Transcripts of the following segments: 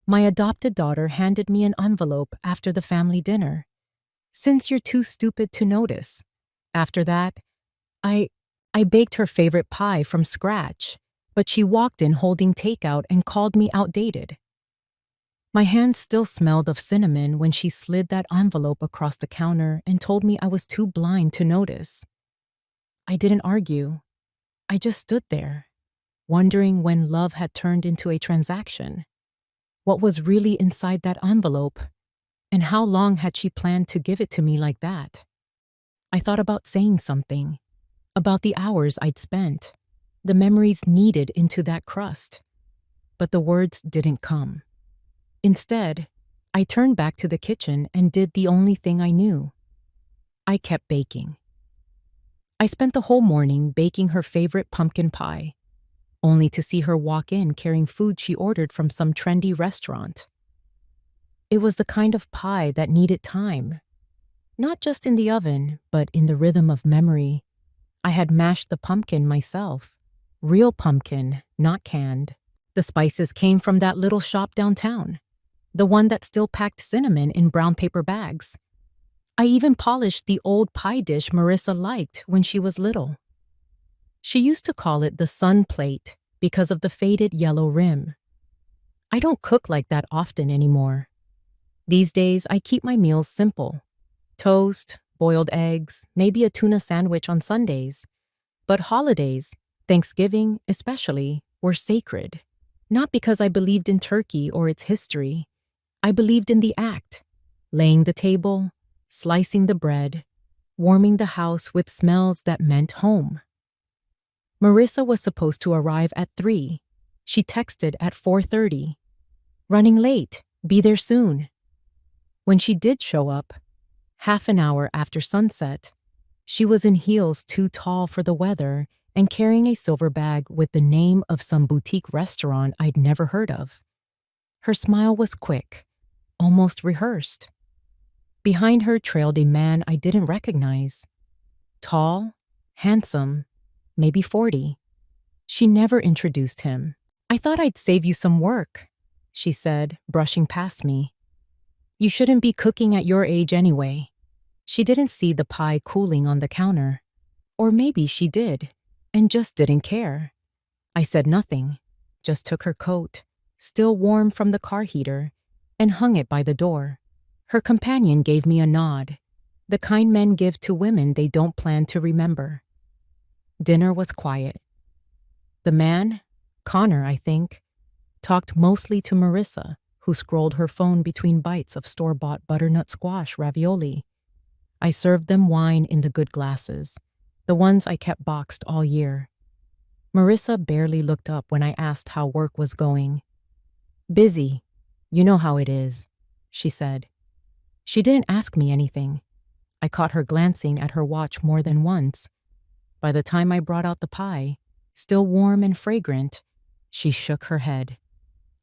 My adopted daughter handed me an envelope after the family dinner. Since you're too stupid to notice. After that, I I baked her favorite pie from scratch, but she walked in holding takeout and called me outdated. My hands still smelled of cinnamon when she slid that envelope across the counter and told me I was too blind to notice. I didn't argue. I just stood there, wondering when love had turned into a transaction. What was really inside that envelope, and how long had she planned to give it to me like that? I thought about saying something, about the hours I'd spent, the memories kneaded into that crust. But the words didn't come. Instead, I turned back to the kitchen and did the only thing I knew. I kept baking. I spent the whole morning baking her favorite pumpkin pie, only to see her walk in carrying food she ordered from some trendy restaurant. It was the kind of pie that needed time, not just in the oven, but in the rhythm of memory. I had mashed the pumpkin myself. Real pumpkin, not canned. The spices came from that little shop downtown, the one that still packed cinnamon in brown paper bags. I even polished the old pie dish Marissa liked when she was little. She used to call it the sun plate because of the faded yellow rim. I don't cook like that often anymore. These days, I keep my meals simple. Toast, boiled eggs, maybe a tuna sandwich on Sundays. But holidays, Thanksgiving especially, were sacred. Not because I believed in turkey or its history. I believed in the act, laying the table, slicing the bread, warming the house with smells that meant home. Marissa was supposed to arrive at 3. She texted at 4:30. Running late, be there soon. When she did show up, half an hour after sunset, she was in heels too tall for the weather and carrying a silver bag with the name of some boutique restaurant I'd never heard of. Her smile was quick, almost rehearsed. Behind her trailed a man I didn't recognize. Tall, handsome, maybe 40. She never introduced him. I thought I'd save you some work, she said, brushing past me. You shouldn't be cooking at your age anyway. She didn't see the pie cooling on the counter. Or maybe she did, and just didn't care. I said nothing, just took her coat, still warm from the car heater, and hung it by the door. Her companion gave me a nod, the kind men give to women they don't plan to remember. Dinner was quiet. The man, Connor, I think, talked mostly to Marissa, who scrolled her phone between bites of store-bought butternut squash ravioli. I served them wine in the good glasses, the ones I kept boxed all year. Marissa barely looked up when I asked how work was going. Busy. You know how it is, she said. She didn't ask me anything. I caught her glancing at her watch more than once. By the time I brought out the pie, still warm and fragrant, she shook her head.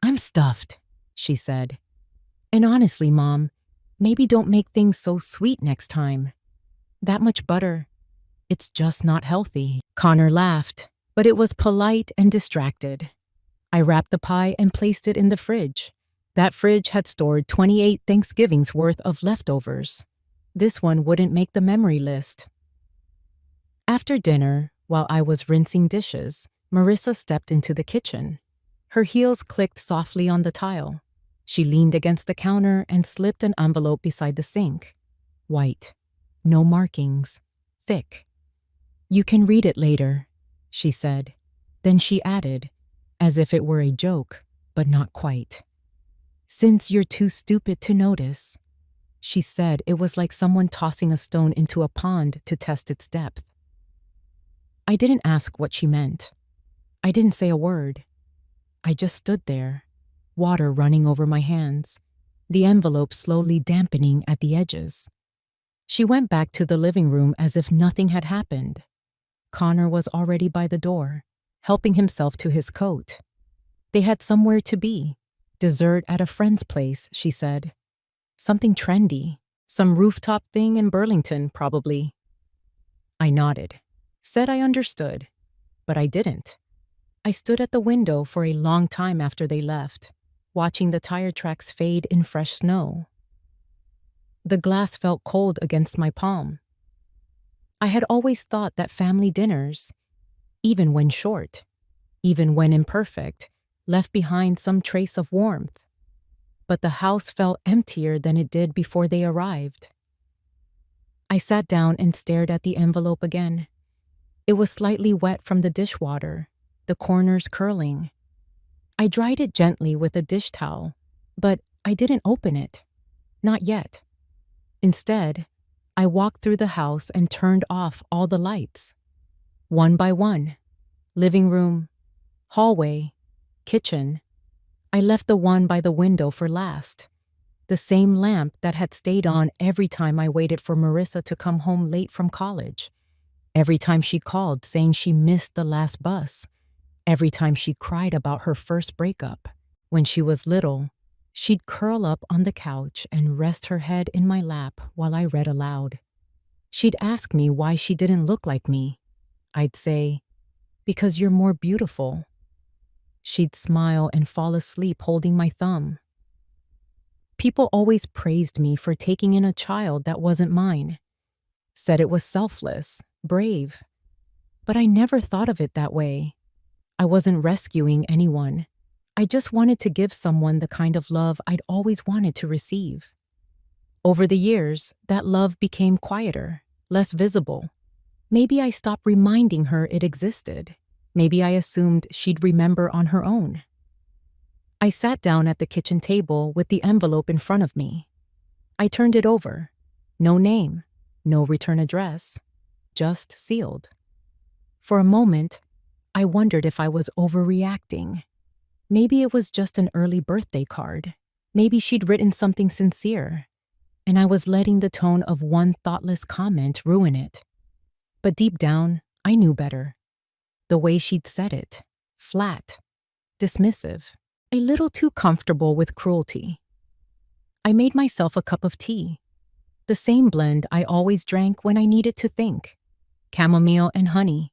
I'm stuffed, she said. And honestly, Mom, maybe don't make things so sweet next time. That much butter. It's just not healthy. Connor laughed, but it was polite and distracted. I wrapped the pie and placed it in the fridge. That fridge had stored 28 Thanksgivings worth of leftovers. This one wouldn't make the memory list. After dinner, while I was rinsing dishes, Marissa stepped into the kitchen. Her heels clicked softly on the tile. She leaned against the counter and slipped an envelope beside the sink. White. No markings. Thick. You can read it later, she said. Then she added, as if it were a joke, but not quite. Since you're too stupid to notice. She said it was like someone tossing a stone into a pond to test its depth. I didn't ask what she meant. I didn't say a word. I just stood there, water running over my hands, the envelope slowly dampening at the edges. She went back to the living room as if nothing had happened. Connor was already by the door, helping himself to his coat. They had somewhere to be. Dessert at a friend's place, she said. Something trendy. Some rooftop thing in Burlington, probably. I nodded, said I understood, but I didn't. I stood at the window for a long time after they left. watching the tire tracks fade in fresh snow. The glass felt cold against my palm. I had always thought that family dinners, even when short, even when imperfect, left behind some trace of warmth. But the house felt emptier than it did before they arrived. I sat down and stared at the envelope again. It was slightly wet from the dishwater, the corners curling. I dried it gently with a dish towel, but I didn't open it. Not yet. Instead, I walked through the house and turned off all the lights. One by one. Living room, hallway, kitchen. I left the one by the window for last. The same lamp that had stayed on every time I waited for Marissa to come home late from college. Every time she called saying she missed the last bus. Every time she cried about her first breakup. When she was little, she'd curl up on the couch and rest her head in my lap while I read aloud. She'd ask me why she didn't look like me. I'd say, "Because you're more beautiful." She'd smile and fall asleep holding my thumb. People always praised me for taking in a child that wasn't mine. Said it was selfless, brave. But I never thought of it that way. I wasn't rescuing anyone. I just wanted to give someone the kind of love I'd always wanted to receive. Over the years, that love became quieter, less visible. Maybe I stopped reminding her it existed. Maybe I assumed she'd remember on her own. I sat down at the kitchen table with the envelope in front of me. I turned it over. No name, no return address, just sealed. For a moment, I wondered if I was overreacting. Maybe it was just an early birthday card. Maybe she'd written something sincere, and I was letting the tone of one thoughtless comment ruin it. But deep down, I knew better. The way she'd said it, flat, dismissive, a little too comfortable with cruelty. I made myself a cup of tea, the same blend I always drank when I needed to think. Chamomile and honey.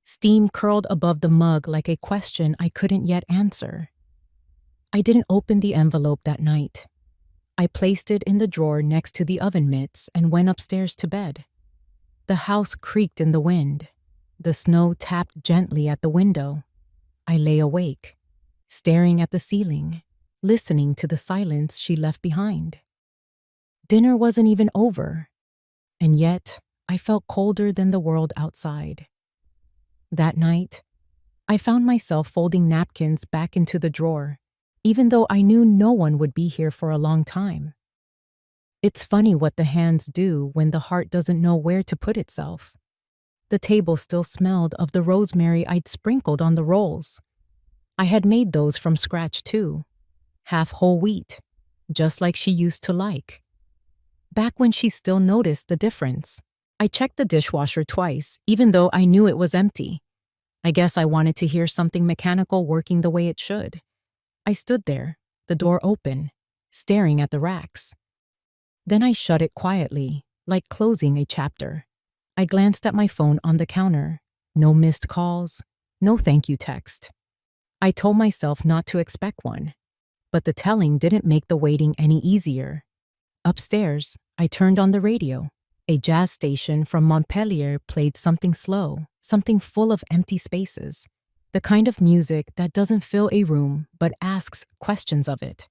Steam curled above the mug like a question I couldn't yet answer. I didn't open the envelope that night. I placed it in the drawer next to the oven mitts and went upstairs to bed. The house creaked in the wind. The snow tapped gently at the window. I lay awake, staring at the ceiling, listening to the silence she left behind. Dinner wasn't even over, and yet I felt colder than the world outside. That night, I found myself folding napkins back into the drawer, even though I knew no one would be here for a long time. It's funny what the hands do when the heart doesn't know where to put itself. The table still smelled of the rosemary I'd sprinkled on the rolls. I had made those from scratch too, half whole wheat, just like she used to like. Back when she still noticed the difference. I checked the dishwasher twice, even though I knew it was empty. I guess I wanted to hear something mechanical working the way it should. I stood there, the door open, staring at the racks. Then I shut it quietly, like closing a chapter. I glanced at my phone on the counter. No missed calls, no thank you text. I told myself not to expect one, but the telling didn't make the waiting any easier. Upstairs, I turned on the radio. A jazz station from Montpellier played something slow, something full of empty spaces. The kind of music that doesn't fill a room but asks questions of it.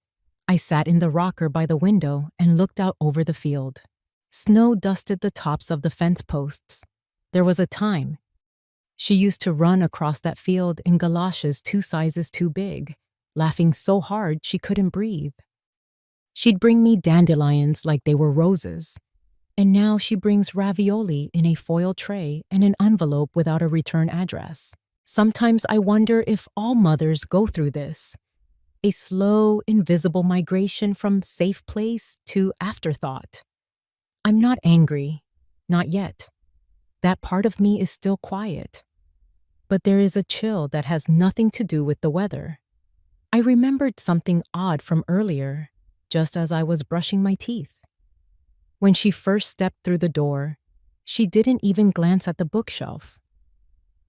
I sat in the rocker by the window and looked out over the field. Snow dusted the tops of the fence posts. There was a time. She used to run across that field in galoshes 2 sizes too big, laughing so hard she couldn't breathe. She'd bring me dandelions like they were roses. And now she brings ravioli in a foil tray and an envelope without a return address. Sometimes I wonder if all mothers go through this. A slow, invisible migration from safe place to afterthought. I'm not angry, not yet. That part of me is still quiet. But there is a chill that has nothing to do with the weather. I remembered something odd from earlier, just as I was brushing my teeth. When she first stepped through the door, she didn't even glance at the bookshelf.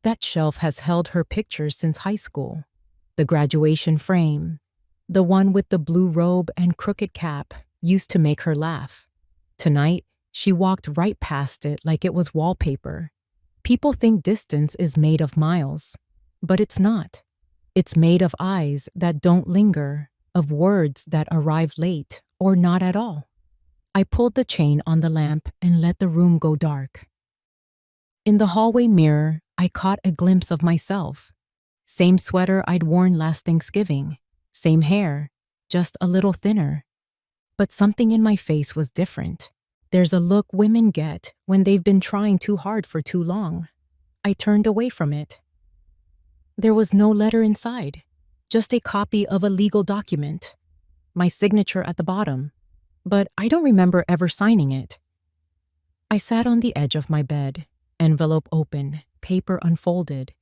That shelf has held her pictures since high school. The graduation frame, The one with the blue robe and crooked cap used to make her laugh. Tonight, she walked right past it like it was wallpaper. People think distance is made of miles, but it's not. It's made of eyes that don't linger, of words that arrive late or not at all. I pulled the chain on the lamp and let the room go dark. In the hallway mirror, I caught a glimpse of myself. Same sweater I'd worn last Thanksgiving, same hair, just a little thinner. But something in my face was different. There's a look women get when they've been trying too hard for too long. I turned away from it. There was no letter inside, just a copy of a legal document. My signature at the bottom, but I don't remember ever signing it. I sat on the edge of my bed, envelope open, paper unfolded.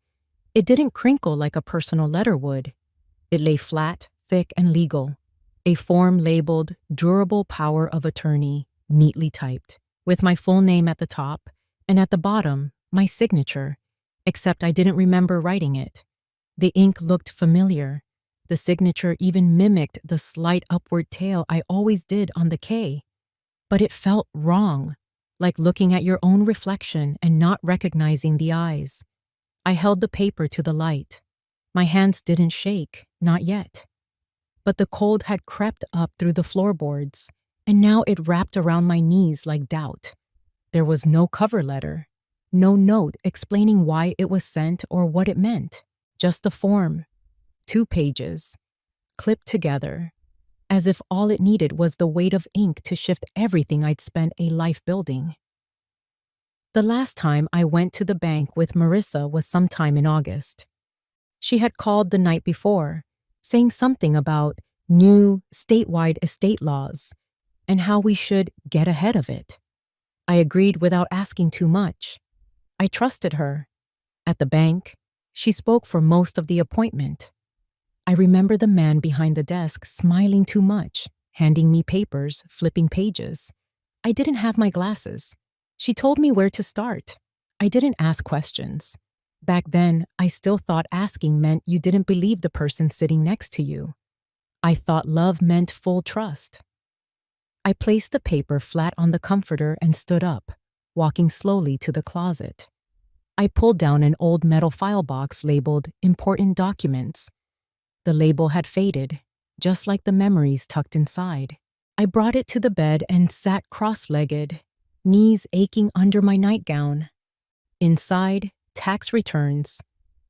It didn't crinkle like a personal letter would. It lay flat, thick, and legal. A form labeled Durable Power of Attorney, neatly typed, with my full name at the top, and at the bottom, my signature, except I didn't remember writing it. The ink looked familiar. The signature even mimicked the slight upward tail I always did on the K. But it felt wrong, like looking at your own reflection and not recognizing the eyes. I held the paper to the light. My hands didn't shake, not yet. But the cold had crept up through the floorboards, and now it wrapped around my knees like doubt. There was no cover letter, no note explaining why it was sent or what it meant, just the form. 2 pages, clipped together, as if all it needed was the weight of ink to shift everything I'd spent a life building. The last time I went to the bank with Marissa was sometime in August. She had called the night before, saying something about new statewide estate laws and how we should get ahead of it. I agreed without asking too much. I trusted her. At the bank, she spoke for most of the appointment. I remember the man behind the desk smiling too much, handing me papers, flipping pages. I didn't have my glasses. She told me where to start. I didn't ask questions. Back then, I still thought asking meant you didn't believe the person sitting next to you. I thought love meant full trust. I placed the paper flat on the comforter and stood up, walking slowly to the closet. I pulled down an old metal file box labeled Important Documents. The label had faded, just like the memories tucked inside. I brought it to the bed and sat cross-legged, knees aching under my nightgown. Inside, tax returns,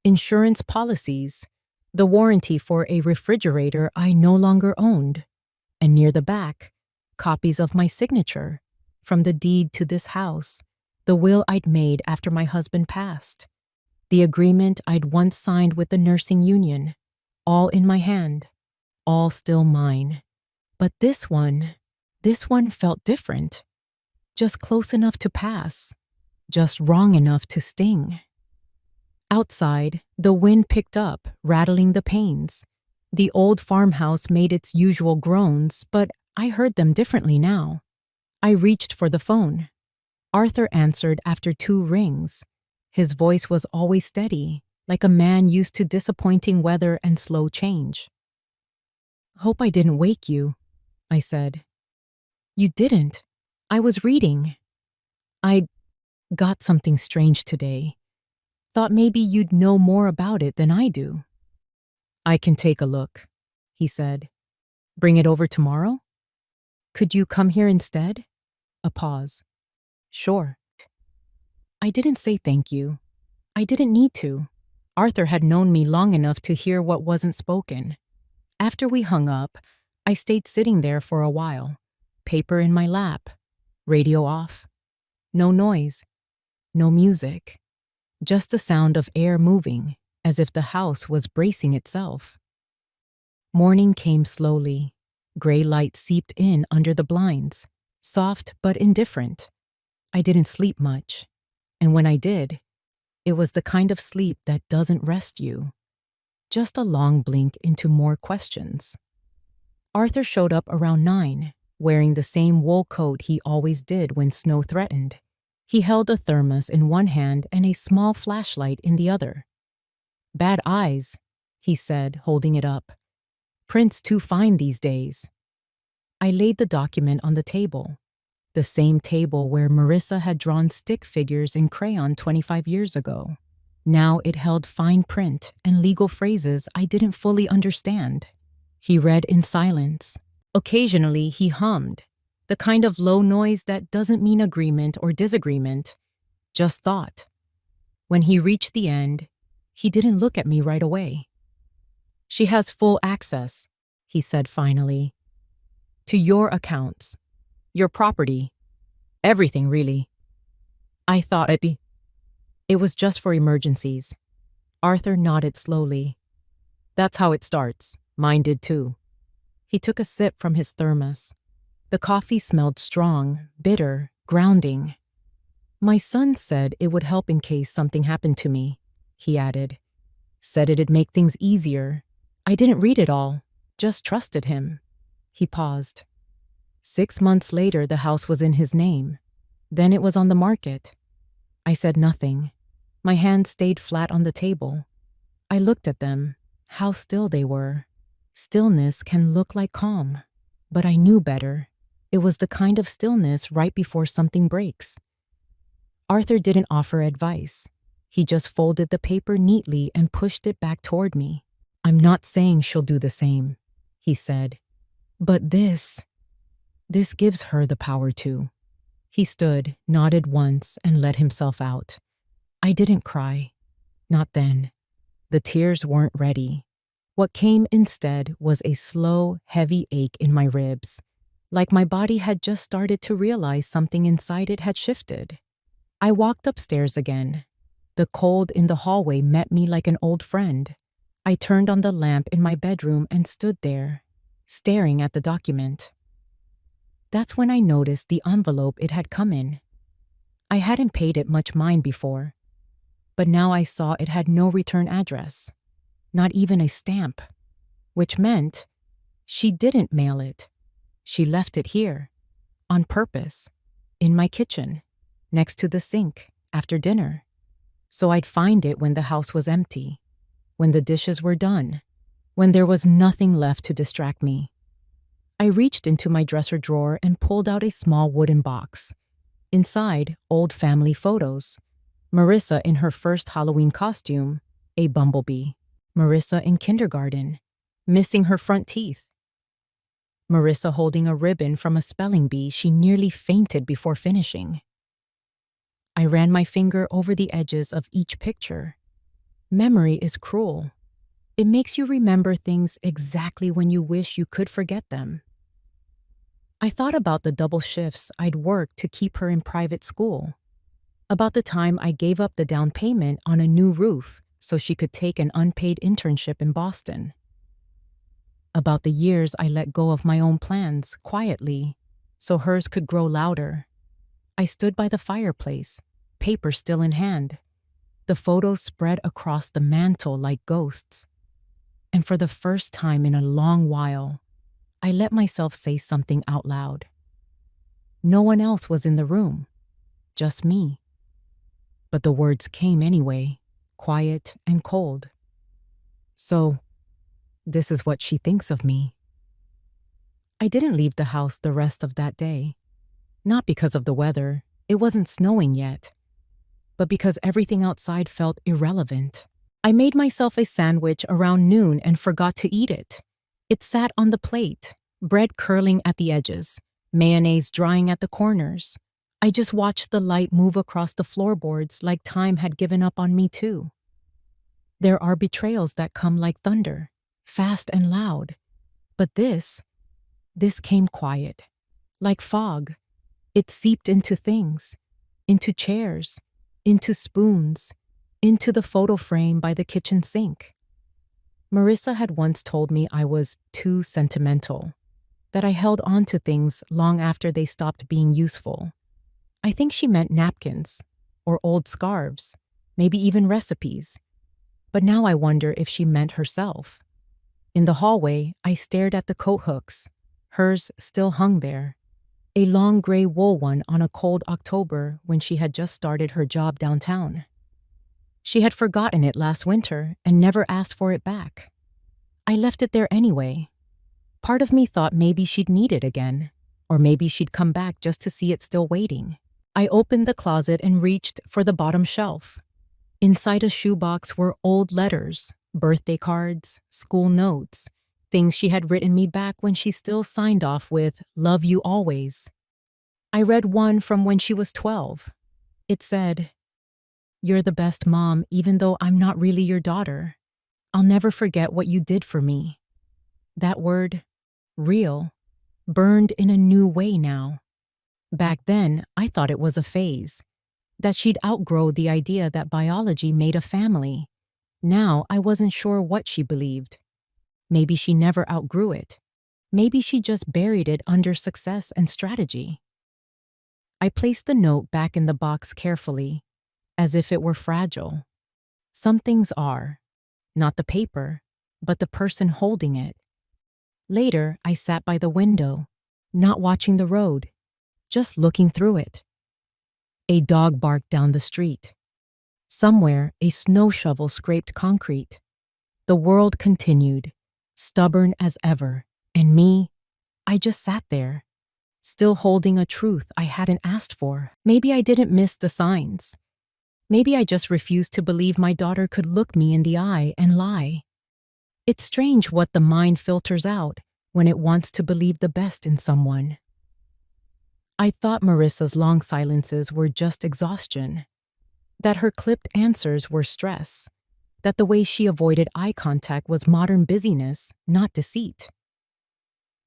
insurance policies, the warranty for a refrigerator I no longer owned, and near the back, copies of my signature, from the deed to this house, the will I'd made after my husband passed, the agreement I'd once signed with the nursing union, all in my hand, all still mine. But this one felt different, just close enough to pass, just wrong enough to sting. Outside, the wind picked up, rattling the panes. The old farmhouse made its usual groans, but I heard them differently now. I reached for the phone. Arthur answered after 2 rings. His voice was always steady, like a man used to disappointing weather and slow change. "Hope I didn't wake you," I said. "You didn't. I was reading. I got something strange today. Thought maybe you'd know more about it than I do." "I can take a look," he said. "Bring it over tomorrow? Could you come here instead?" A pause. "Sure." I didn't say thank you. I didn't need to. Arthur had known me long enough to hear what wasn't spoken. After we hung up, I stayed sitting there for a while, paper in my lap, radio off. No noise, no music, just the sound of air moving, as if the house was bracing itself. Morning came slowly. Gray light seeped in under the blinds, soft but indifferent. I didn't sleep much, and when I did, it was the kind of sleep that doesn't rest you. Just a long blink into more questions. Arthur showed up around 9, wearing the same wool coat he always did when snow threatened. He held a thermos in one hand and a small flashlight in the other. "Bad eyes," he said, holding it up. Prints too fine these days. I laid the document on the table, the same table where Marissa had drawn stick figures in crayon 25 years ago. Now it held fine print and legal phrases I didn't fully understand. He read in silence. Occasionally he hummed, the kind of low noise that doesn't mean agreement or disagreement, just thought. When he reached the end, he didn't look at me right away. "She has full access," he said finally, "to your accounts, your property, everything really." I thought it was just for emergencies. Arthur nodded slowly. "That's how it starts. Mine did too." He took a sip from his thermos. The coffee smelled strong, bitter, grounding. "My son said it would help in case something happened to me," he added. "Said it'd make things easier. I didn't read it all, just trusted him." He paused. 6 months later, the house was in his name. Then it was on the market. I said nothing. My hands stayed flat on the table. I looked at them, how still they were. Stillness can look like calm, but I knew better. It was the kind of stillness right before something breaks. Arthur didn't offer advice. He just folded the paper neatly and pushed it back toward me. "I'm not saying she'll do the same," he said. "But this gives her the power to." He stood, nodded once, and let himself out. I didn't cry. Not then. The tears weren't ready. What came instead was a slow, heavy ache in my ribs, like my body had just started to realize something inside it had shifted. I walked upstairs again. The cold in the hallway met me like an old friend. I turned on the lamp in my bedroom and stood there, staring at the document. That's when I noticed the envelope it had come in. I hadn't paid it much mind before, but now I saw it had no return address, not even a stamp, which meant she didn't mail it. She left it here, on purpose, in my kitchen, next to the sink, after dinner, so I'd find it when the house was empty, when the dishes were done, when there was nothing left to distract me. I reached into my dresser drawer and pulled out a small wooden box. Inside, old family photos. Marissa in her first Halloween costume, a bumblebee. Marissa in kindergarten, missing her front teeth. Marissa holding a ribbon from a spelling bee she nearly fainted before finishing. I ran my finger over the edges of each picture. Memory is cruel. It makes you remember things exactly when you wish you could forget them. I thought about the double shifts I'd worked to keep her in private school, about the time I gave up the down payment on a new roof so she could take an unpaid internship in Boston, about the years I let go of my own plans quietly so hers could grow louder. I stood by the fireplace, paper still in hand. The photos spread across the mantel like ghosts. And for the first time in a long while, I let myself say something out loud. No one else was in the room, just me. But the words came anyway, quiet and cold. "So, this is what she thinks of me." I didn't leave the house the rest of that day. Not because of the weather, it wasn't snowing yet, but because everything outside felt irrelevant. I made myself a sandwich around noon and forgot to eat it. It sat on the plate, bread curling at the edges, mayonnaise drying at the corners. I just watched the light move across the floorboards like time had given up on me too. There are betrayals that come like thunder, fast and loud. But this came quiet, like fog. It seeped into things, into chairs, into spoons, into the photo frame by the kitchen sink. Marissa had once told me I was too sentimental, that I held on to things long after they stopped being useful. I think she meant napkins, or old scarves, maybe even recipes. But now I wonder if she meant herself. In the hallway, I stared at the coat hooks. Hers still hung there. A long gray wool one on a cold October when she had just started her job downtown. She had forgotten it last winter and never asked for it back. I left it there anyway, Part of me thought maybe she'd need it again, or maybe she'd come back just to see it still waiting. I opened the closet and reached for the bottom shelf. Inside a shoebox were old letters, birthday cards, school notes, things she had written me back when she still signed off with "Love you always." I read one from when she was 12. It said, "You're the best mom even though I'm not really your daughter. I'll never forget what you did for me." That word, real, burned in a new way now. Back then, I thought it was a phase, that she'd outgrow the idea that biology made a family. Now I wasn't sure what she believed. Maybe she never outgrew it. Maybe she just buried it under success and strategy. I placed the note back in the box carefully, as if it were fragile. Some things are, not the paper, but the person holding it. Later, I sat by the window, not watching the road, just looking through it. A dog barked down the street. Somewhere, a snow shovel scraped concrete. The world continued, stubborn as ever, and me, I just sat there, still holding a truth I hadn't asked for. Maybe I didn't miss the signs. Maybe I just refused to believe my daughter could look me in the eye and lie. It's strange what the mind filters out when it wants to believe the best in someone. I thought Marissa's long silences were just exhaustion, that her clipped answers were stress, that the way she avoided eye contact was modern busyness, not deceit.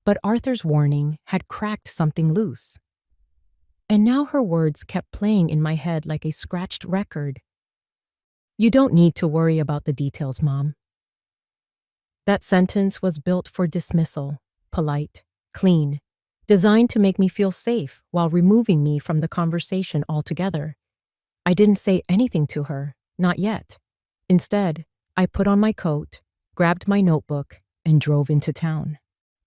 But Arthur's warning had cracked something loose. And now her words kept playing in my head like a scratched record. "You don't need to worry about the details, Mom." That sentence was built for dismissal, polite, clean, designed to make me feel safe while removing me from the conversation altogether. I didn't say anything to her, not yet. Instead, I put on my coat, grabbed my notebook, and drove into town.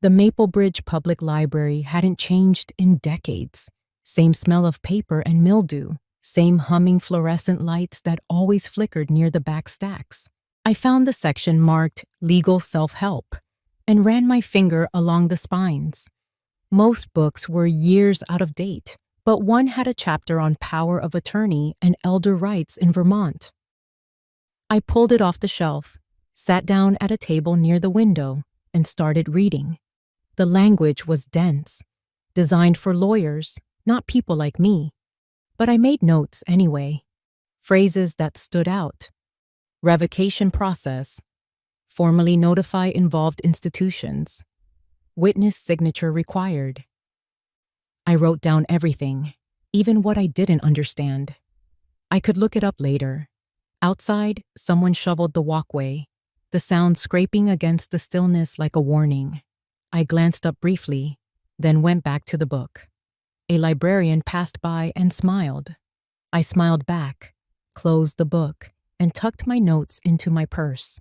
The Maple Bridge Public Library hadn't changed in decades. Same smell of paper and mildew, same humming fluorescent lights that always flickered near the back stacks. I found the section marked Legal Self-Help and ran my finger along the spines. Most books were years out of date, but one had a chapter on power of attorney and elder rights in Vermont. I pulled it off the shelf, sat down at a table near the window, and started reading. The language was dense, designed for lawyers, not people like me. But I made notes anyway. Phrases that stood out. Revocation process. Formally notify involved institutions. Witness signature required. I wrote down everything, even what I didn't understand. I could look it up later. Outside, someone shoveled the walkway, the sound scraping against the stillness like a warning. I glanced up briefly, then went back to the book. A librarian passed by and smiled. I smiled back, closed the book, and tucked my notes into my purse.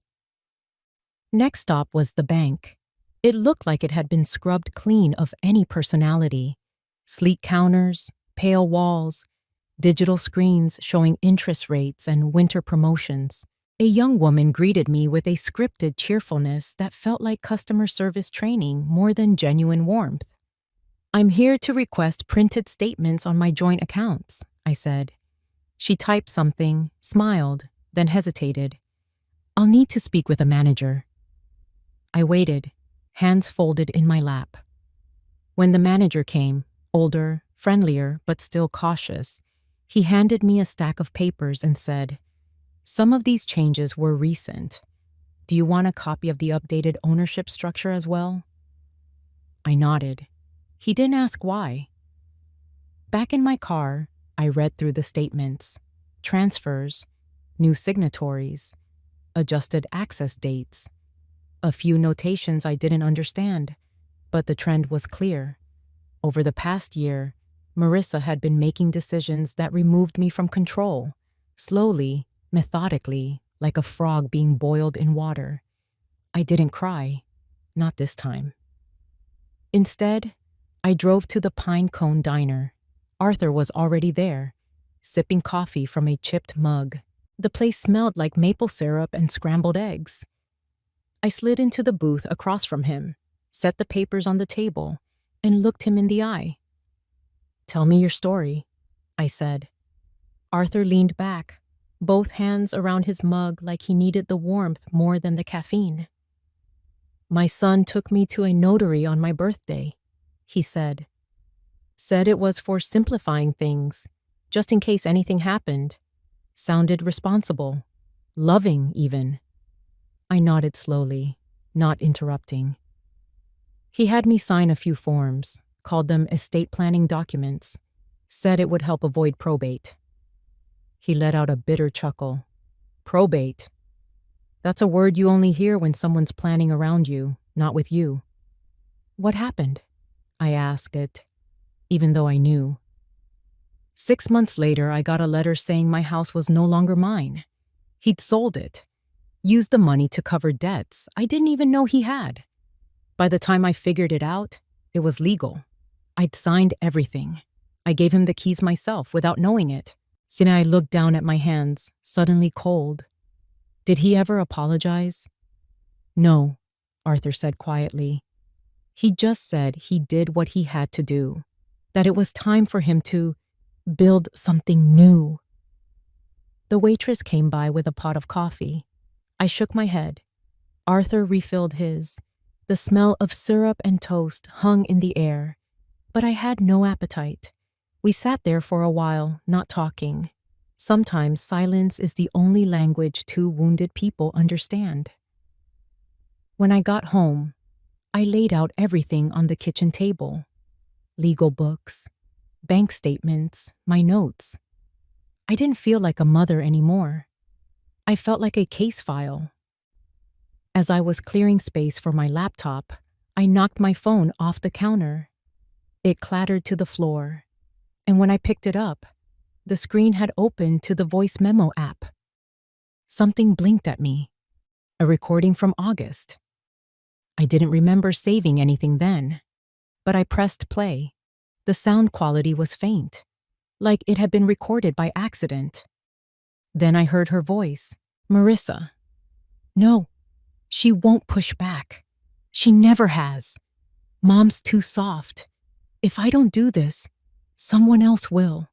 Next stop was the bank. It looked like it had been scrubbed clean of any personality. Sleek counters, pale walls, digital screens showing interest rates and winter promotions. A young woman greeted me with a scripted cheerfulness that felt like customer service training more than genuine warmth. "I'm here to request printed statements on my joint accounts," I said. She typed something, smiled, then hesitated. "I'll need to speak with a manager." I waited, hands folded in my lap. When the manager came, older, friendlier, but still cautious, he handed me a stack of papers and said, "Some of these changes were recent. Do you want a copy of the updated ownership structure as well?" I nodded. He didn't ask why. Back in my car, I read through the statements. Transfers, new signatories, adjusted access dates. A few notations I didn't understand, but the trend was clear. Over the past year, Marissa had been making decisions that removed me from control, slowly, methodically, like a frog being boiled in water. I didn't cry, not this time. Instead, I drove to the Pine Cone Diner. Arthur was already there, sipping coffee from a chipped mug. The place smelled like maple syrup and scrambled eggs. I slid into the booth across from him, set the papers on the table, and looked him in the eye. "Tell me your story," I said. Arthur leaned back, both hands around his mug like he needed the warmth more than the caffeine. "My son took me to a notary on my birthday," he said. "Said it was for simplifying things, just in case anything happened. Sounded responsible, loving even." I nodded slowly, not interrupting. He had me sign a few forms, called them estate planning documents, said it would help avoid probate. He let out a bitter chuckle. "Probate? That's a word you only hear when someone's planning around you, not with you." "What happened?" I asked it, even though I knew. 6 months later, I got a letter saying my house was no longer mine. He'd sold it, used the money to cover debts I didn't even know he had. By the time I figured it out, it was legal. I'd signed everything. I gave him the keys myself without knowing it. Sinai looked down at my hands, suddenly cold. "Did he ever apologize?" "No," Arthur said quietly. "He just said he did what he had to do, that it was time for him to build something new." The waitress came by with a pot of coffee. I shook my head. Arthur refilled his. The smell of syrup and toast hung in the air, but I had no appetite. We sat there for a while, not talking. Sometimes silence is the only language two wounded people understand. When I got home, I laid out everything on the kitchen table. Legal books, bank statements, my notes. I didn't feel like a mother anymore. I felt like a case file. As I was clearing space for my laptop, I knocked my phone off the counter. It clattered to the floor, and when I picked it up, the screen had opened to the voice memo app. Something blinked at me. A recording from August. I didn't remember saving anything then, but I pressed play. The sound quality was faint, like it had been recorded by accident. Then I heard her voice, "Marissa." "No, she won't push back. She never has. Mom's too soft. If I don't do this, someone else will."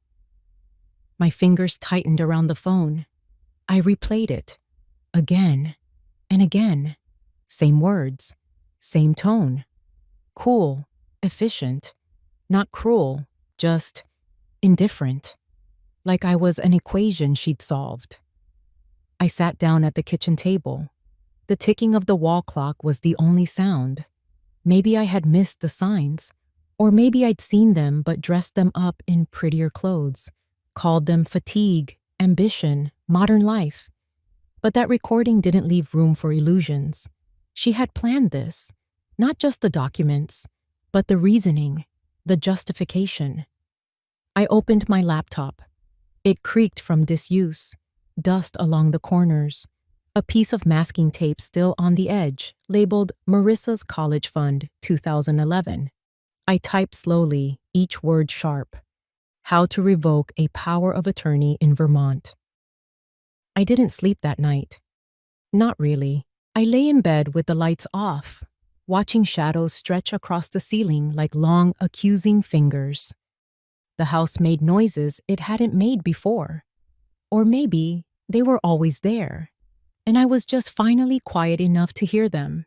My fingers tightened around the phone. I replayed it, again and again. Same words, same tone. Cool, efficient, not cruel, just indifferent. Like I was an equation she'd solved. I sat down at the kitchen table. The ticking of the wall clock was the only sound. Maybe I had missed the signs, or maybe I'd seen them but dressed them up in prettier clothes, called them fatigue, ambition, modern life. But that recording didn't leave room for illusions. She had planned this, not just the documents, but the reasoning, the justification. I opened my laptop. It creaked from disuse, dust along the corners, a piece of masking tape still on the edge, labeled Marissa's College Fund 2011. I typed slowly, each word sharp. How to revoke a power of attorney in Vermont. I didn't sleep that night. Not really. I lay in bed with the lights off, watching shadows stretch across the ceiling like long, accusing fingers. The house made noises it hadn't made before. Or maybe they were always there, and I was just finally quiet enough to hear them.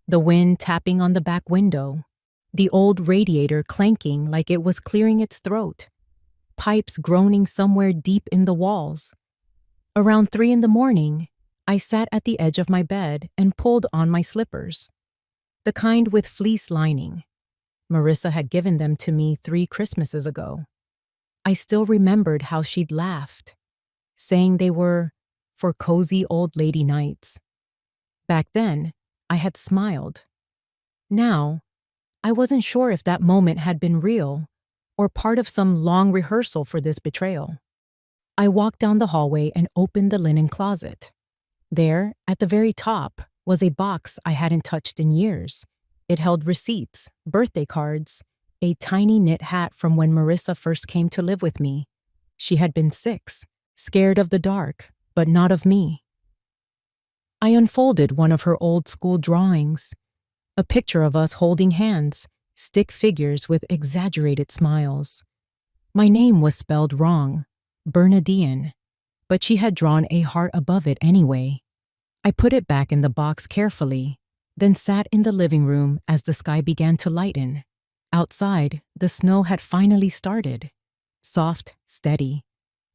The wind tapping on the back window, the old radiator clanking like it was clearing its throat, pipes groaning somewhere deep in the walls. Around 3 a.m, I sat at the edge of my bed and pulled on my slippers. The kind with fleece lining. Marissa had given them to me 3 Christmases ago. I still remembered how she'd laughed, saying they were for cozy old lady nights. Back then, I had smiled. Now, I wasn't sure if that moment had been real or part of some long rehearsal for this betrayal. I walked down the hallway and opened the linen closet. There, at the very top, was a box I hadn't touched in years. It held receipts, birthday cards, a tiny knit hat from when Marissa first came to live with me. She had been 6, scared of the dark, but not of me. I unfolded one of her old school drawings. A picture of us holding hands, stick figures with exaggerated smiles. My name was spelled wrong, Bernadine, but she had drawn a heart above it anyway. I put it back in the box carefully, then sat in the living room as the sky began to lighten. Outside, the snow had finally started. Soft, steady,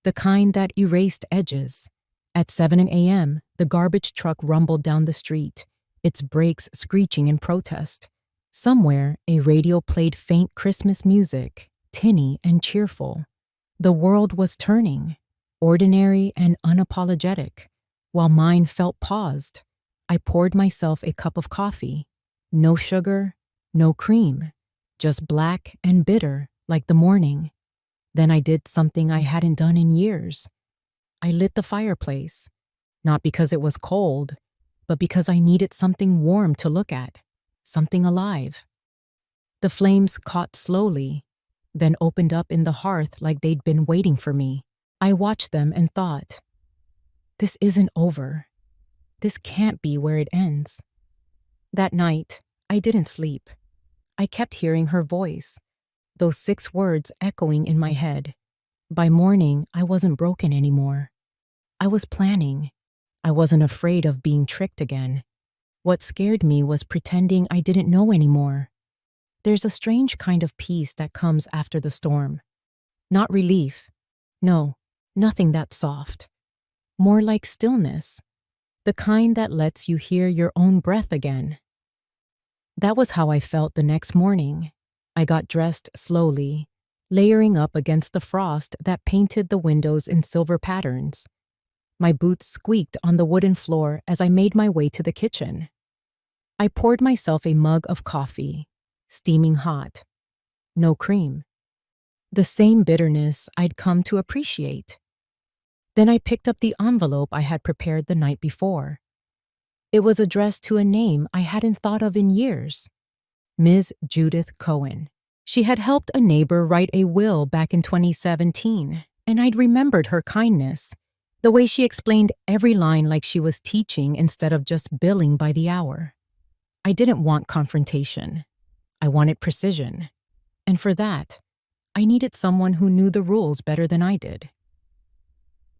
the kind that erased edges. At 7 a.m., the garbage truck rumbled down the street, its brakes screeching in protest. Somewhere, a radio played faint Christmas music, tinny and cheerful. The world was turning, ordinary and unapologetic, while mine felt paused. I poured myself a cup of coffee. No sugar, no cream, just black and bitter like the morning. Then I did something I hadn't done in years. I lit the fireplace, not because it was cold, but because I needed something warm to look at, something alive. The flames caught slowly, then opened up in the hearth like they'd been waiting for me. I watched them and thought, this isn't over. This can't be where it ends. That night, I didn't sleep. I kept hearing her voice, those 6 words echoing in my head. By morning, I wasn't broken anymore. I was planning. I wasn't afraid of being tricked again. What scared me was pretending I didn't know anymore. There's a strange kind of peace that comes after the storm. Not relief. No, nothing that soft. More like stillness. The kind that lets you hear your own breath again. That was how I felt the next morning. I got dressed slowly, layering up against the frost that painted the windows in silver patterns. My boots squeaked on the wooden floor as I made my way to the kitchen. I poured myself a mug of coffee, steaming hot. No cream. The same bitterness I'd come to appreciate. Then I picked up the envelope I had prepared the night before. It was addressed to a name I hadn't thought of in years. Ms. Judith Cohen. She had helped a neighbor write a will back in 2017, and I'd remembered her kindness, the way she explained every line like she was teaching instead of just billing by the hour. I didn't want confrontation. I wanted precision. And for that, I needed someone who knew the rules better than I did.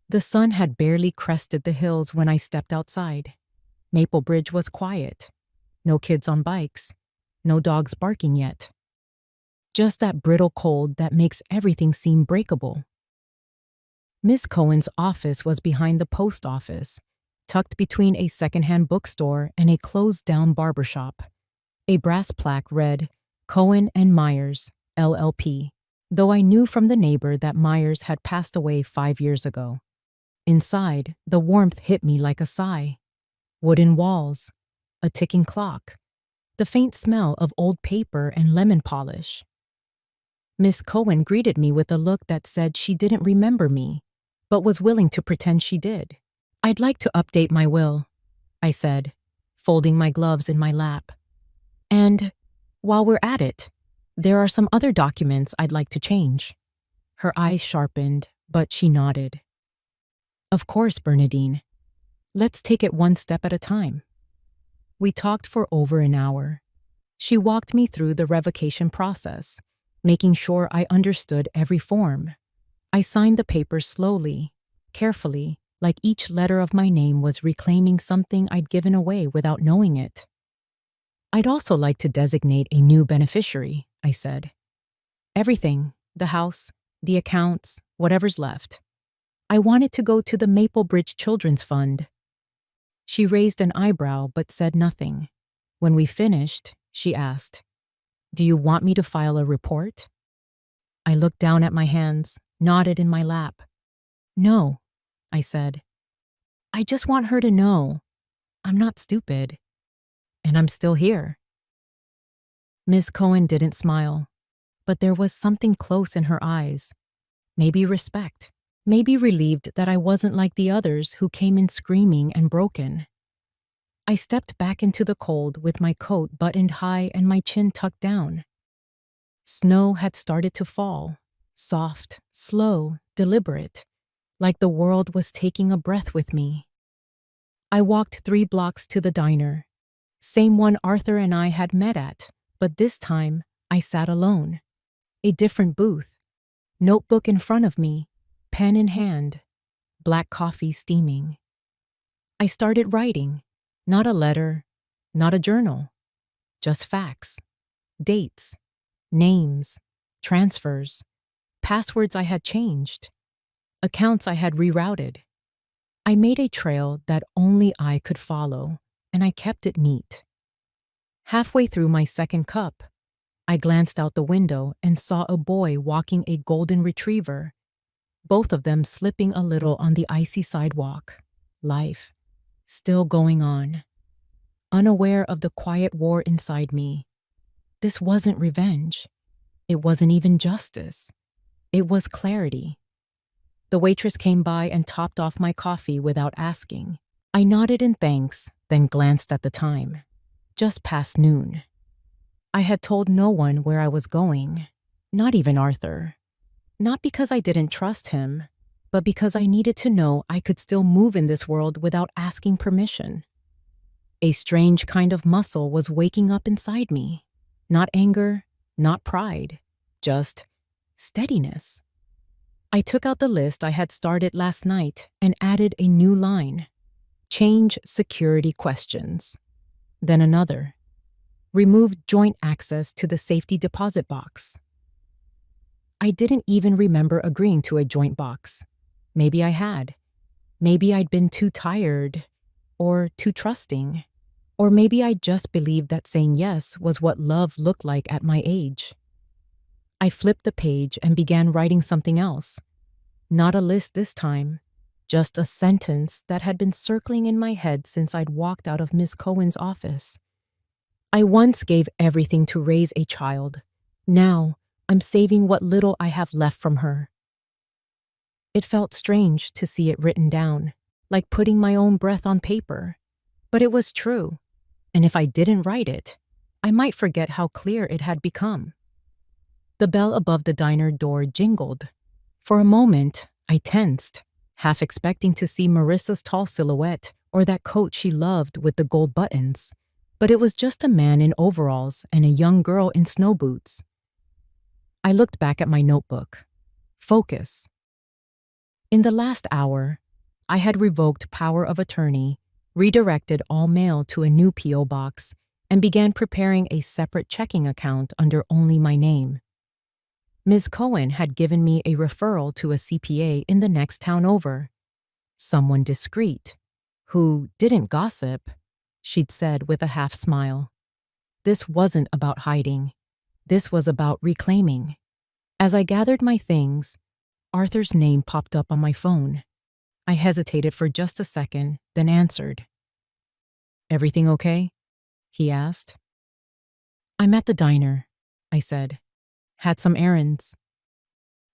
The sun had barely crested the hills when I stepped outside. Maple Bridge was quiet. No kids on bikes. No dogs barking yet. Just that brittle cold that makes everything seem breakable. Miss Cohen's office was behind the post office, tucked between a secondhand bookstore and a closed-down barbershop. A brass plaque read, Cohen and Myers, LLP, though I knew from the neighbor that Myers had passed away 5 years ago. Inside, the warmth hit me like a sigh. Wooden walls, a ticking clock, the faint smell of old paper and lemon polish. Miss Cohen greeted me with a look that said she didn't remember me, but was willing to pretend she did. I'd like to update my will, I said, folding my gloves in my lap. And, while we're at it, there are some other documents I'd like to change. Her eyes sharpened, but she nodded. Of course, Bernadine. Let's take it one step at a time. We talked for over an hour. She walked me through the revocation process, making sure I understood every form. I signed the papers slowly, carefully, like each letter of my name was reclaiming something I'd given away without knowing it. I'd also like to designate a new beneficiary, I said. Everything, the house, the accounts, whatever's left. I wanted to go to the Maple Bridge Children's Fund. She raised an eyebrow but said nothing. When we finished, she asked, Do you want me to file a report? I looked down at my hands, nodded in my lap. No, I said. I just want her to know I'm not stupid, and I'm still here. Ms. Cohen didn't smile, but there was something close in her eyes. Maybe respect. Maybe relieved that I wasn't like the others who came in screaming and broken. I stepped back into the cold with my coat buttoned high and my chin tucked down. Snow had started to fall, soft, slow, deliberate, like the world was taking a breath with me. I walked 3 blocks to the diner, Same one Arthur and I had met at, but this time I sat alone. A different booth. Notebook in front of me, pen in hand, black coffee steaming. I started writing. Not a letter, not a journal. Just facts. Dates. Names. Transfers. Passwords I had changed. Accounts I had rerouted. I made a trail that only I could follow, and I kept it neat. Halfway through my second cup, I glanced out the window and saw a boy walking a golden retriever, both of them slipping a little on the icy sidewalk. Life, still going on. Unaware of the quiet war inside me. This wasn't revenge. It wasn't even justice. It was clarity. The waitress came by and topped off my coffee without asking. I nodded in thanks, then glanced at the time. Just past noon. I had told no one where I was going, not even Arthur. Not because I didn't trust him, but because I needed to know I could still move in this world without asking permission. A strange kind of muscle was waking up inside me. Not anger, not pride, just steadiness. I took out the list I had started last night and added a new line. Change security questions. Then another. Remove joint access to the safety deposit box. I didn't even remember agreeing to a joint box. Maybe I had. Maybe I'd been too tired or too trusting. Or maybe I just believed that saying yes was what love looked like at my age. I flipped the page and began writing something else. Not a list this time, just a sentence that had been circling in my head since I'd walked out of Miss Cohen's office. I once gave everything to raise a child. Now, I'm saving what little I have left from her. It felt strange to see it written down, like putting my own breath on paper. But it was true, and if I didn't write it, I might forget how clear it had become. The bell above the diner door jingled. For a moment, I tensed, half expecting to see Marissa's tall silhouette or that coat she loved with the gold buttons. But it was just a man in overalls and a young girl in snow boots. I looked back at my notebook. Focus. In the last hour, I had revoked power of attorney, redirected all mail to a new P.O. box, and began preparing a separate checking account under only my name. Ms. Cohen had given me a referral to a CPA in the next town over. Someone discreet, who didn't gossip, she'd said with a half smile. This wasn't about hiding. This was about reclaiming. As I gathered my things, Arthur's name popped up on my phone. I hesitated for just a second, then answered. "Everything okay?" he asked. "I'm at the diner," I said. "Had some errands."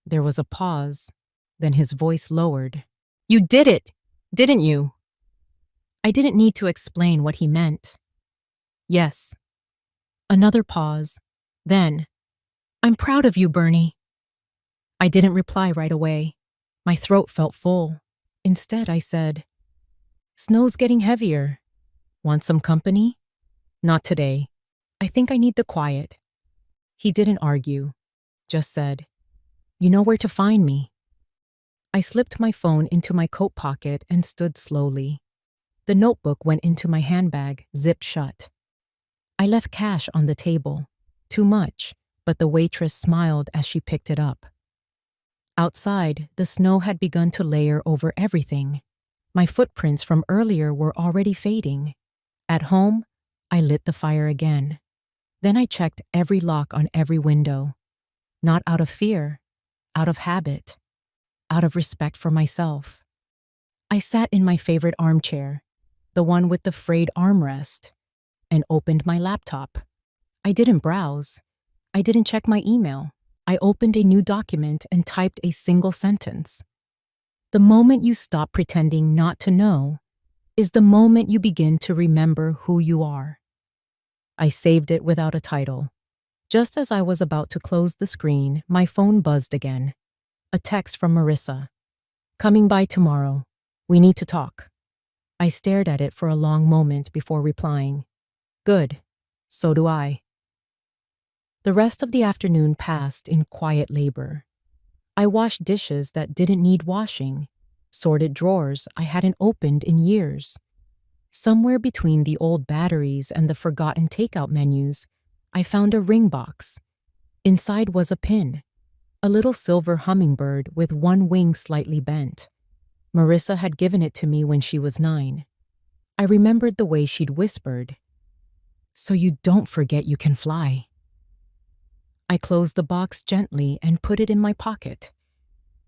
There was a pause, then his voice lowered. "You did it, didn't you?" I didn't need to explain what he meant. "Yes." Another pause. Then, "I'm proud of you, Bernie." I didn't reply right away. My throat felt full. Instead, I said, "Snow's getting heavier. Want some company?" "Not today. I think I need the quiet." He didn't argue, just said, "You know where to find me." I slipped my phone into my coat pocket and stood slowly. The notebook went into my handbag, zipped shut. I left cash on the table. Too much, but the waitress smiled as she picked it up. Outside, the snow had begun to layer over everything. My footprints from earlier were already fading. At home, I lit the fire again. Then I checked every lock on every window. Not out of fear, out of habit, out of respect for myself. I sat in my favorite armchair, the one with the frayed armrest, and opened my laptop. I didn't browse. I didn't check my email. I opened a new document and typed a single sentence. The moment you stop pretending not to know is the moment you begin to remember who you are. I saved it without a title. Just as I was about to close the screen, my phone buzzed again. A text from Marissa. "Coming by tomorrow. We need to talk." I stared at it for a long moment before replying. Good. So do I. The rest of the afternoon passed in quiet labor. I washed dishes that didn't need washing, sorted drawers I hadn't opened in years. Somewhere between the old batteries and the forgotten takeout menus, I found a ring box. Inside was a pin, a little silver hummingbird with one wing slightly bent. Marissa had given it to me when she was 9. I remembered the way she'd whispered, "So you don't forget you can fly." I closed the box gently and put it in my pocket.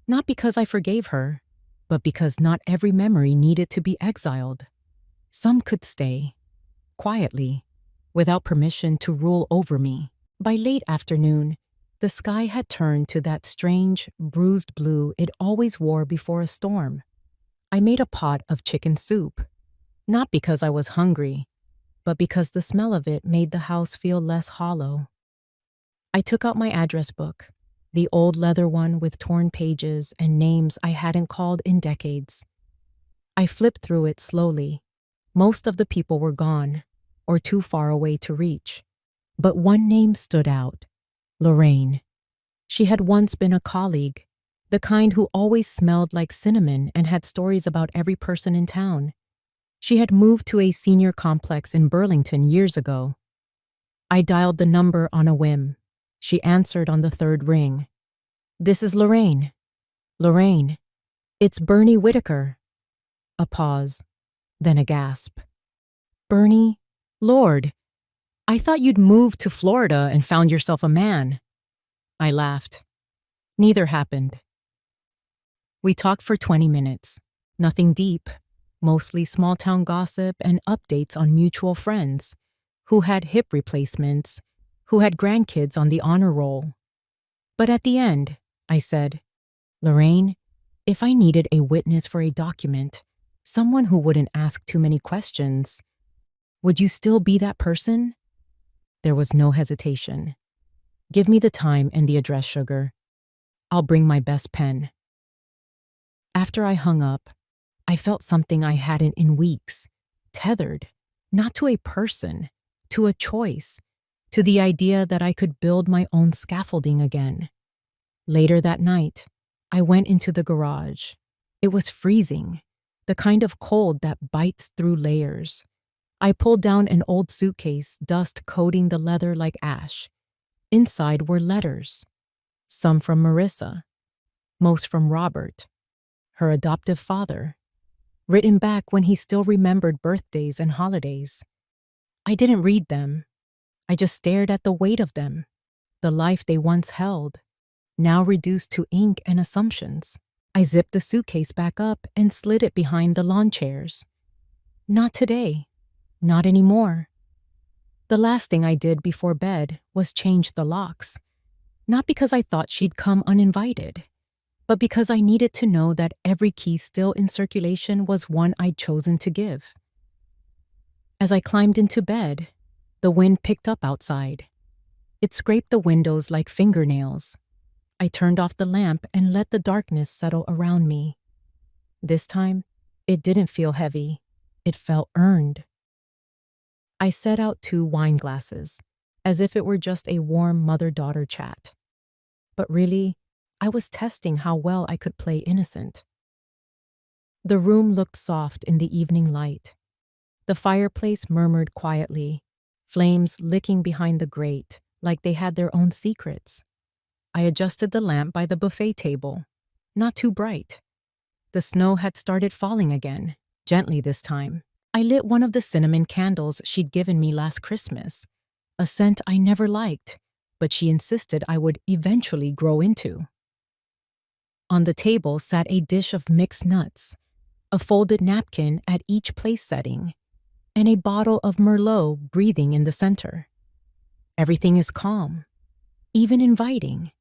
Not because I forgave her, but because not every memory needed to be exiled. Some could stay, quietly, without permission to rule over me. By late afternoon, the sky had turned to that strange, bruised blue it always wore before a storm. I made a pot of chicken soup, not because I was hungry, but because the smell of it made the house feel less hollow. I took out my address book, the old leather one with torn pages and names I hadn't called in decades. I flipped through it slowly. Most of the people were gone, or too far away to reach. But one name stood out: Lorraine. She had once been a colleague, the kind who always smelled like cinnamon and had stories about every person in town. She had moved to a senior complex in Burlington years ago. I dialed the number on a whim. She answered on the third ring. "This is Lorraine." "Lorraine, it's Bernie Whitaker." A pause, then a gasp. "Bernie? Lord, I thought you'd moved to Florida and found yourself a man." I laughed. Neither happened. We talked for 20 minutes. Nothing deep, mostly small-town gossip and updates on mutual friends who had hip replacements, who had grandkids on the honor roll. But at the end, I said, "Lorraine, if I needed a witness for a document, someone who wouldn't ask too many questions, would you still be that person?" There was no hesitation. "Give me the time and the address, sugar. I'll bring my best pen." After I hung up, I felt something I hadn't in weeks, tethered, not to a person, to a choice, to the idea that I could build my own scaffolding again. Later that night, I went into the garage. It was freezing, the kind of cold that bites through layers. I pulled down an old suitcase, dust coating the leather like ash. Inside were letters, some from Marissa, most from Robert, her adoptive father, written back when he still remembered birthdays and holidays. I didn't read them. I just stared at the weight of them, the life they once held, now reduced to ink and assumptions. I zipped the suitcase back up and slid it behind the lawn chairs. Not today. Not anymore. The last thing I did before bed was change the locks, not because I thought she'd come uninvited, but because I needed to know that every key still in circulation was one I'd chosen to give. As I climbed into bed, the wind picked up outside. It scraped the windows like fingernails. I turned off the lamp and let the darkness settle around me. This time, it didn't feel heavy. It felt earned. I set out 2 wine glasses, as if it were just a warm mother-daughter chat. But really, I was testing how well I could play innocent. The room looked soft in the evening light. The fireplace murmured quietly, flames licking behind the grate like they had their own secrets. I adjusted the lamp by the buffet table, not too bright. The snow had started falling again, gently this time. I lit one of the cinnamon candles she'd given me last Christmas, a scent I never liked, but she insisted I would eventually grow into. On the table sat a dish of mixed nuts, a folded napkin at each place setting, and a bottle of Merlot breathing in the center. Everything is calm, even inviting,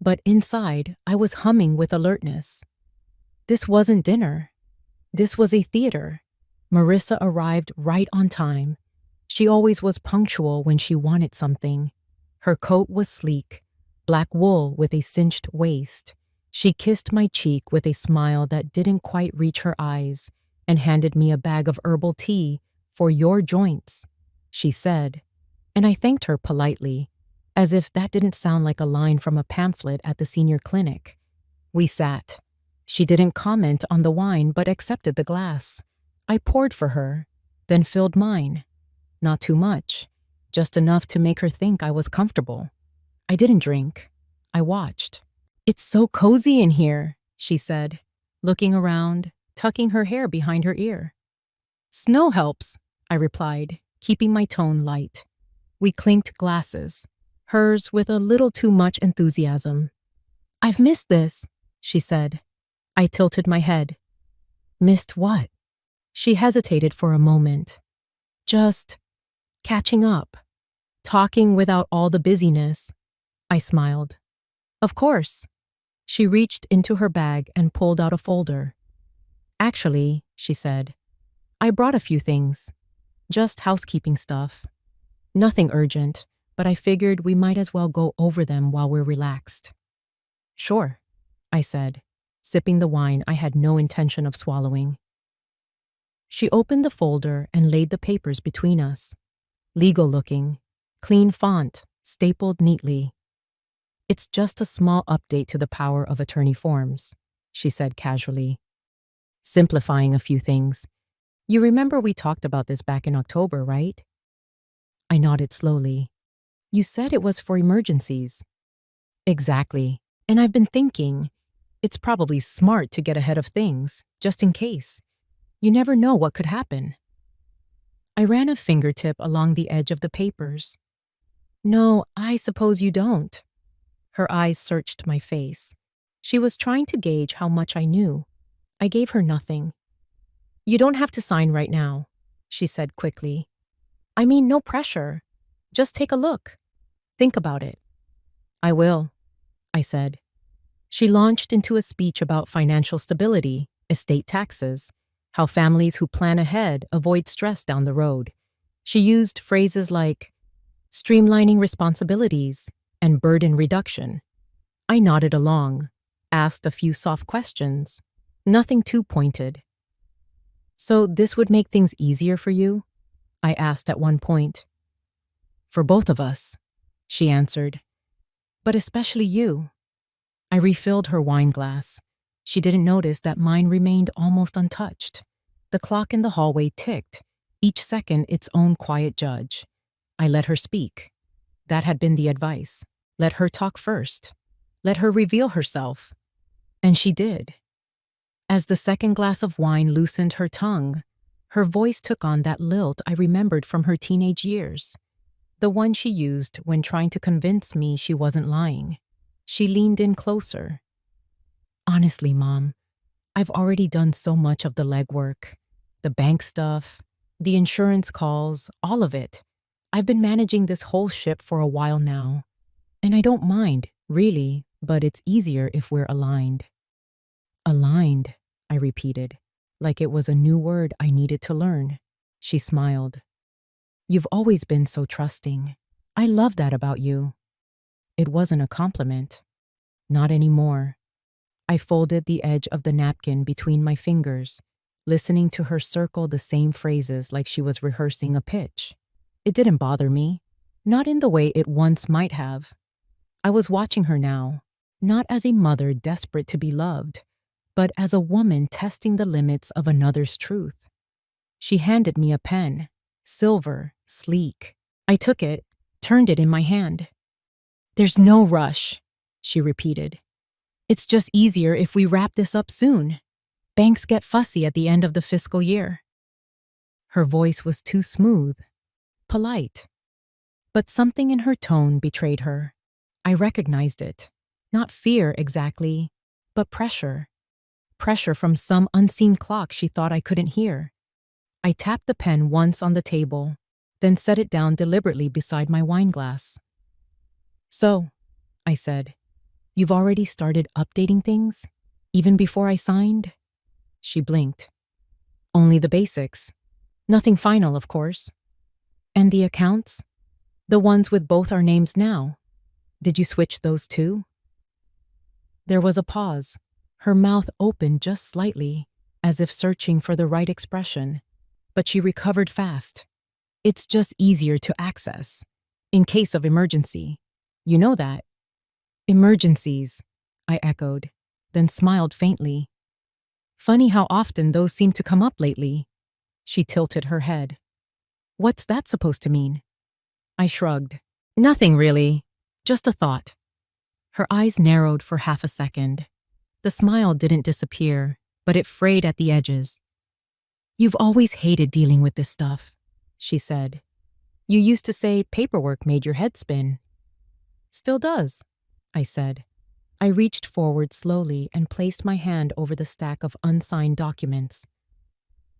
but inside I was humming with alertness. This wasn't dinner. This was a theater. Marissa arrived right on time. She always was punctual when she wanted something. Her coat was sleek, black wool with a cinched waist. She kissed my cheek with a smile that didn't quite reach her eyes and handed me a bag of herbal tea for your joints. she said, and I thanked her politely, as if that didn't sound like a line from a pamphlet at the senior clinic. We sat. She didn't comment on the wine but accepted the glass. I poured for her, then filled mine. Not too much, just enough to make her think I was comfortable. I didn't drink. I watched. "It's so cozy in here," she said, looking around, tucking her hair behind her ear. "Snow helps," I replied, keeping my tone light. We clinked glasses, hers with a little too much enthusiasm. "I've missed this," she said. I tilted my head. "Missed what?" She hesitated for a moment. "Just catching up. Talking without all the busyness." I smiled. "Of course." She reached into her bag and pulled out a folder. "Actually," she said, "I brought a few things. Just housekeeping stuff. Nothing urgent, but I figured we might as well go over them while we're relaxed." "Sure," I said, sipping the wine I had no intention of swallowing. She opened the folder and laid the papers between us. Legal looking, clean font, stapled neatly. "It's just a small update to the power of attorney forms," she said casually. "Simplifying a few things. You remember we talked about this back in October, right?" I nodded slowly. "You said it was for emergencies." "Exactly. And I've been thinking, it's probably smart to get ahead of things, just in case. You never know what could happen." I ran a fingertip along the edge of the papers. "No, I suppose you don't." Her eyes searched my face. She was trying to gauge how much I knew. I gave her nothing. "You don't have to sign right now," she said quickly. "I mean, no pressure. Just take a look. Think about it." "I will," I said. She launched into a speech about financial stability, estate taxes, how families who plan ahead avoid stress down the road. She used phrases like streamlining responsibilities and burden reduction. I nodded along, asked a few soft questions, nothing too pointed. "So this would make things easier for you?" I asked at one point. "For both of us," she answered. "But especially you." I refilled her wine glass. She didn't notice that mine remained almost untouched. The clock in the hallway ticked, each second its own quiet judge. I let her speak. That had been the advice. Let her talk first. Let her reveal herself. And she did. As the second glass of wine loosened her tongue, her voice took on that lilt I remembered from her teenage years, the one she used when trying to convince me she wasn't lying. She leaned in closer. "Honestly, Mom, I've already done so much of the legwork. The bank stuff, the insurance calls, all of it. I've been managing this whole ship for a while now. And I don't mind, really, but it's easier if we're aligned." "Aligned," I repeated, like it was a new word I needed to learn. She smiled. "You've always been so trusting. I love that about you." It wasn't a compliment. Not anymore. I folded the edge of the napkin between my fingers, listening to her circle the same phrases like she was rehearsing a pitch. It didn't bother me, not in the way it once might have. I was watching her now, not as a mother desperate to be loved, but as a woman testing the limits of another's truth. She handed me a pen, silver, sleek. I took it, turned it in my hand. "There's no rush," she repeated. "It's just easier if we wrap this up soon. Banks get fussy at the end of the fiscal year." Her voice was too smooth, polite. But something in her tone betrayed her. I recognized it. Not fear exactly, but pressure. Pressure from some unseen clock she thought I couldn't hear. I tapped the pen once on the table, then set it down deliberately beside my wine glass. "So," I said, "you've already started updating things? Even before I signed?" She blinked. "Only the basics. Nothing final, of course." "And the accounts? The ones with both our names now? Did you switch those too?" There was a pause. Her mouth opened just slightly, as if searching for the right expression, but she recovered fast. It's just easier to access. In case of emergency. You know that. Emergencies, I echoed, then smiled faintly. Funny how often those seem to come up lately. She tilted her head. What's that supposed to mean? I shrugged. Nothing really. Just a thought. Her eyes narrowed for half a second. The smile didn't disappear, but it frayed at the edges. You've always hated dealing with this stuff, she said. You used to say paperwork made your head spin. Still does, I said. I reached forward slowly and placed my hand over the stack of unsigned documents.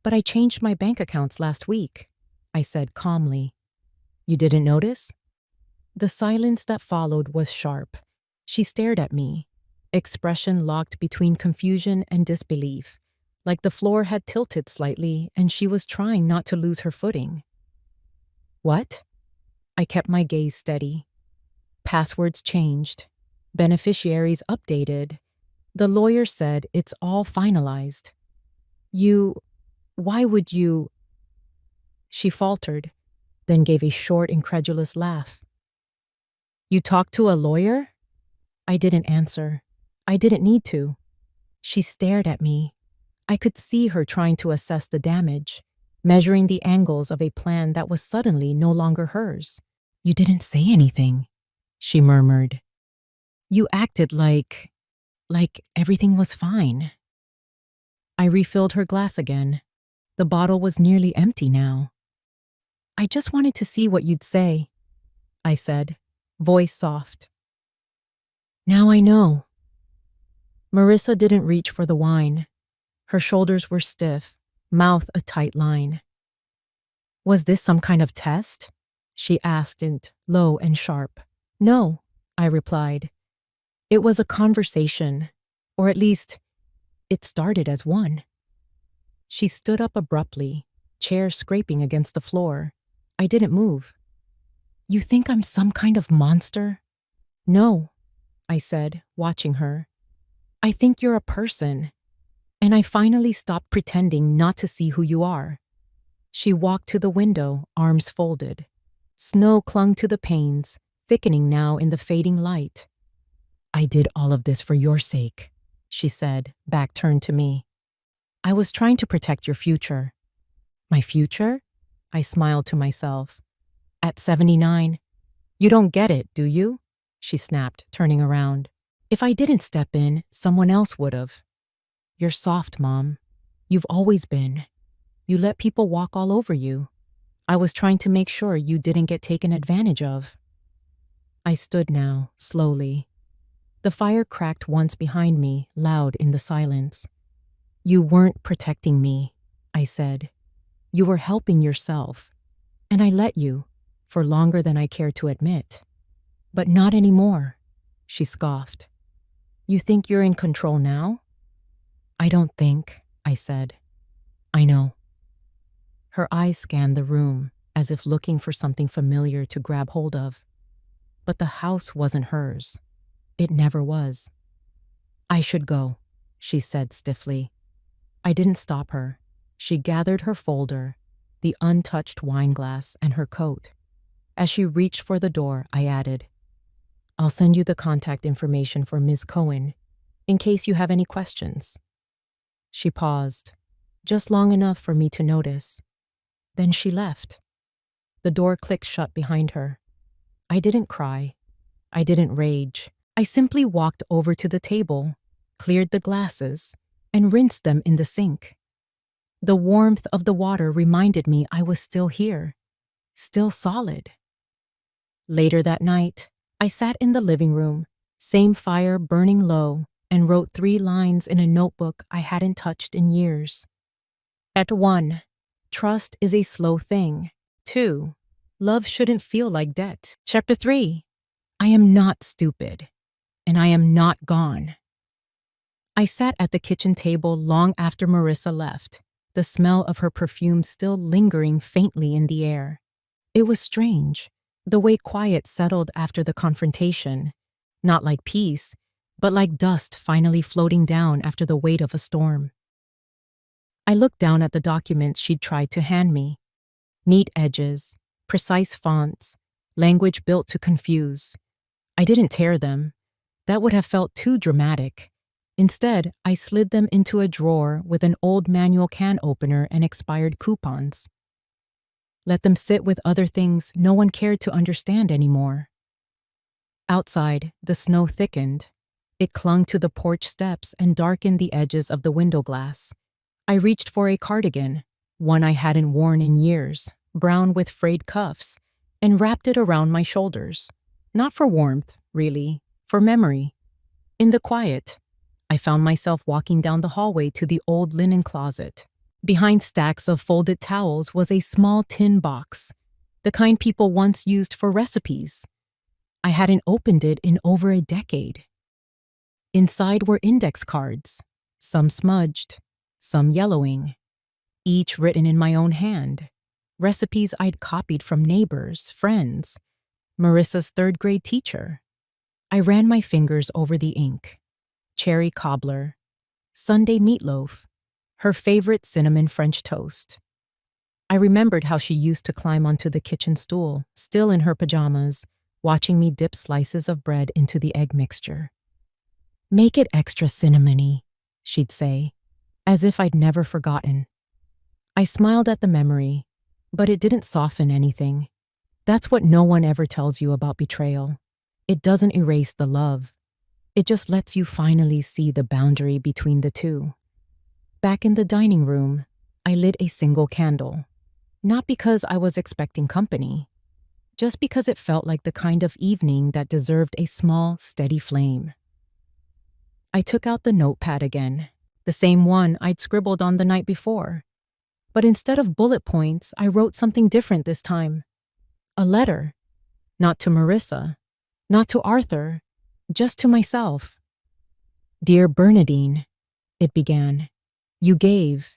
But I changed my bank accounts last week, I said calmly. You didn't notice? The silence that followed was sharp. She stared at me, expression locked between confusion and disbelief, like the floor had tilted slightly and she was trying not to lose her footing. What? I kept my gaze steady. Passwords changed. Beneficiaries updated. The lawyer said it's all finalized. Why would you? She faltered, then gave a short, incredulous laugh. You talked to a lawyer? I didn't answer. I didn't need to. She stared at me. I could see her trying to assess the damage, measuring the angles of a plan that was suddenly no longer hers. You didn't say anything, she murmured. You acted like everything was fine. I refilled her glass again. The bottle was nearly empty now. I just wanted to see what you'd say, I said, voice soft. Now I know. Marissa didn't reach for the wine. Her shoulders were stiff, mouth a tight line. Was this some kind of test? She asked it, low and sharp. No, I replied. It was a conversation, or at least, it started as one. She stood up abruptly, chair scraping against the floor. I didn't move. You think I'm some kind of monster? No, I said, watching her. I think you're a person, and I finally stopped pretending not to see who you are. She walked to the window, arms folded. Snow clung to the panes, thickening now in the fading light. I did all of this for your sake, she said, back turned to me. I was trying to protect your future. My future? I smiled to myself. At 79, you don't get it, do you? She snapped, turning around. If I didn't step in, someone else would have. You're soft, Mom. You've always been. You let people walk all over you. I was trying to make sure you didn't get taken advantage of. I stood now, slowly. The fire cracked once behind me, loud in the silence. You weren't protecting me, I said. You were helping yourself. And I let you, for longer than I care to admit. But not anymore, she scoffed. You think you're in control now? I don't think, I said. I know. Her eyes scanned the room, as if looking for something familiar to grab hold of. But the house wasn't hers. It never was. I should go, she said stiffly. I didn't stop her. She gathered her folder, the untouched wine glass, and her coat. As she reached for the door, I added, I'll send you the contact information for Ms. Cohen, in case you have any questions. She paused, just long enough for me to notice. Then she left. The door clicked shut behind her. I didn't cry. I didn't rage. I simply walked over to the table, cleared the glasses, and rinsed them in the sink. The warmth of the water reminded me I was still here, still solid. Later that night, I sat in the living room, same fire burning low, and wrote 3 lines in a notebook I hadn't touched in years. At 1, trust is a slow thing. 2, love shouldn't feel like debt. Chapter 3, I am not stupid, and I am not gone. I sat at the kitchen table long after Marissa left, the smell of her perfume still lingering faintly in the air. It was strange, the way quiet settled after the confrontation, not like peace, but like dust finally floating down after the weight of a storm. I looked down at the documents she'd tried to hand me. Neat edges, precise fonts, language built to confuse. I didn't tear them. That would have felt too dramatic. Instead, I slid them into a drawer with an old manual can opener and expired coupons. Let them sit with other things no one cared to understand anymore. Outside, the snow thickened. It clung to the porch steps and darkened the edges of the window glass. I reached for a cardigan, one I hadn't worn in years, brown with frayed cuffs, and wrapped it around my shoulders. Not for warmth, really, for memory. In the quiet, I found myself walking down the hallway to the old linen closet. Behind stacks of folded towels was a small tin box, the kind people once used for recipes. I hadn't opened it in over a decade. Inside were index cards, some smudged, some yellowing, each written in my own hand. Recipes I'd copied from neighbors, friends, Marissa's third-grade teacher. I ran my fingers over the ink. Cherry cobbler, Sunday meatloaf, her favorite cinnamon French toast. I remembered how she used to climb onto the kitchen stool, still in her pajamas, watching me dip slices of bread into the egg mixture. "Make it extra cinnamony," she'd say, as if I'd never forgotten. I smiled at the memory, but it didn't soften anything. That's what no one ever tells you about betrayal. It doesn't erase the love. It just lets you finally see the boundary between the two. Back in the dining room, I lit a single candle. Not because I was expecting company, just because it felt like the kind of evening that deserved a small, steady flame. I took out the notepad again, the same one I'd scribbled on the night before. But instead of bullet points, I wrote something different this time. A letter. Not to Marissa, not to Arthur, just to myself. "Dear Bernadine," it began. "You gave.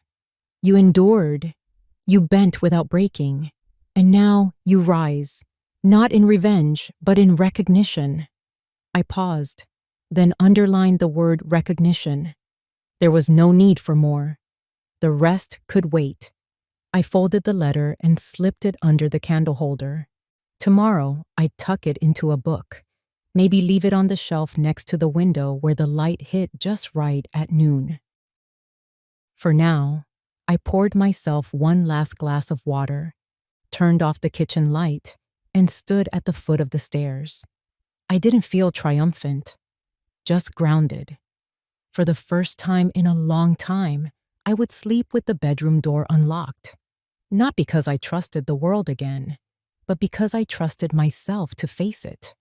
You endured. You bent without breaking. And now you rise, not in revenge, but in recognition." I paused, then underlined the word recognition. There was no need for more. The rest could wait. I folded the letter and slipped it under the candle holder. Tomorrow, I'd tuck it into a book. Maybe leave it on the shelf next to the window where the light hit just right at noon. For now, I poured myself one last glass of water, turned off the kitchen light, and stood at the foot of the stairs. I didn't feel triumphant, just grounded. For the first time in a long time, I would sleep with the bedroom door unlocked. Not because I trusted the world again, but because I trusted myself to face it.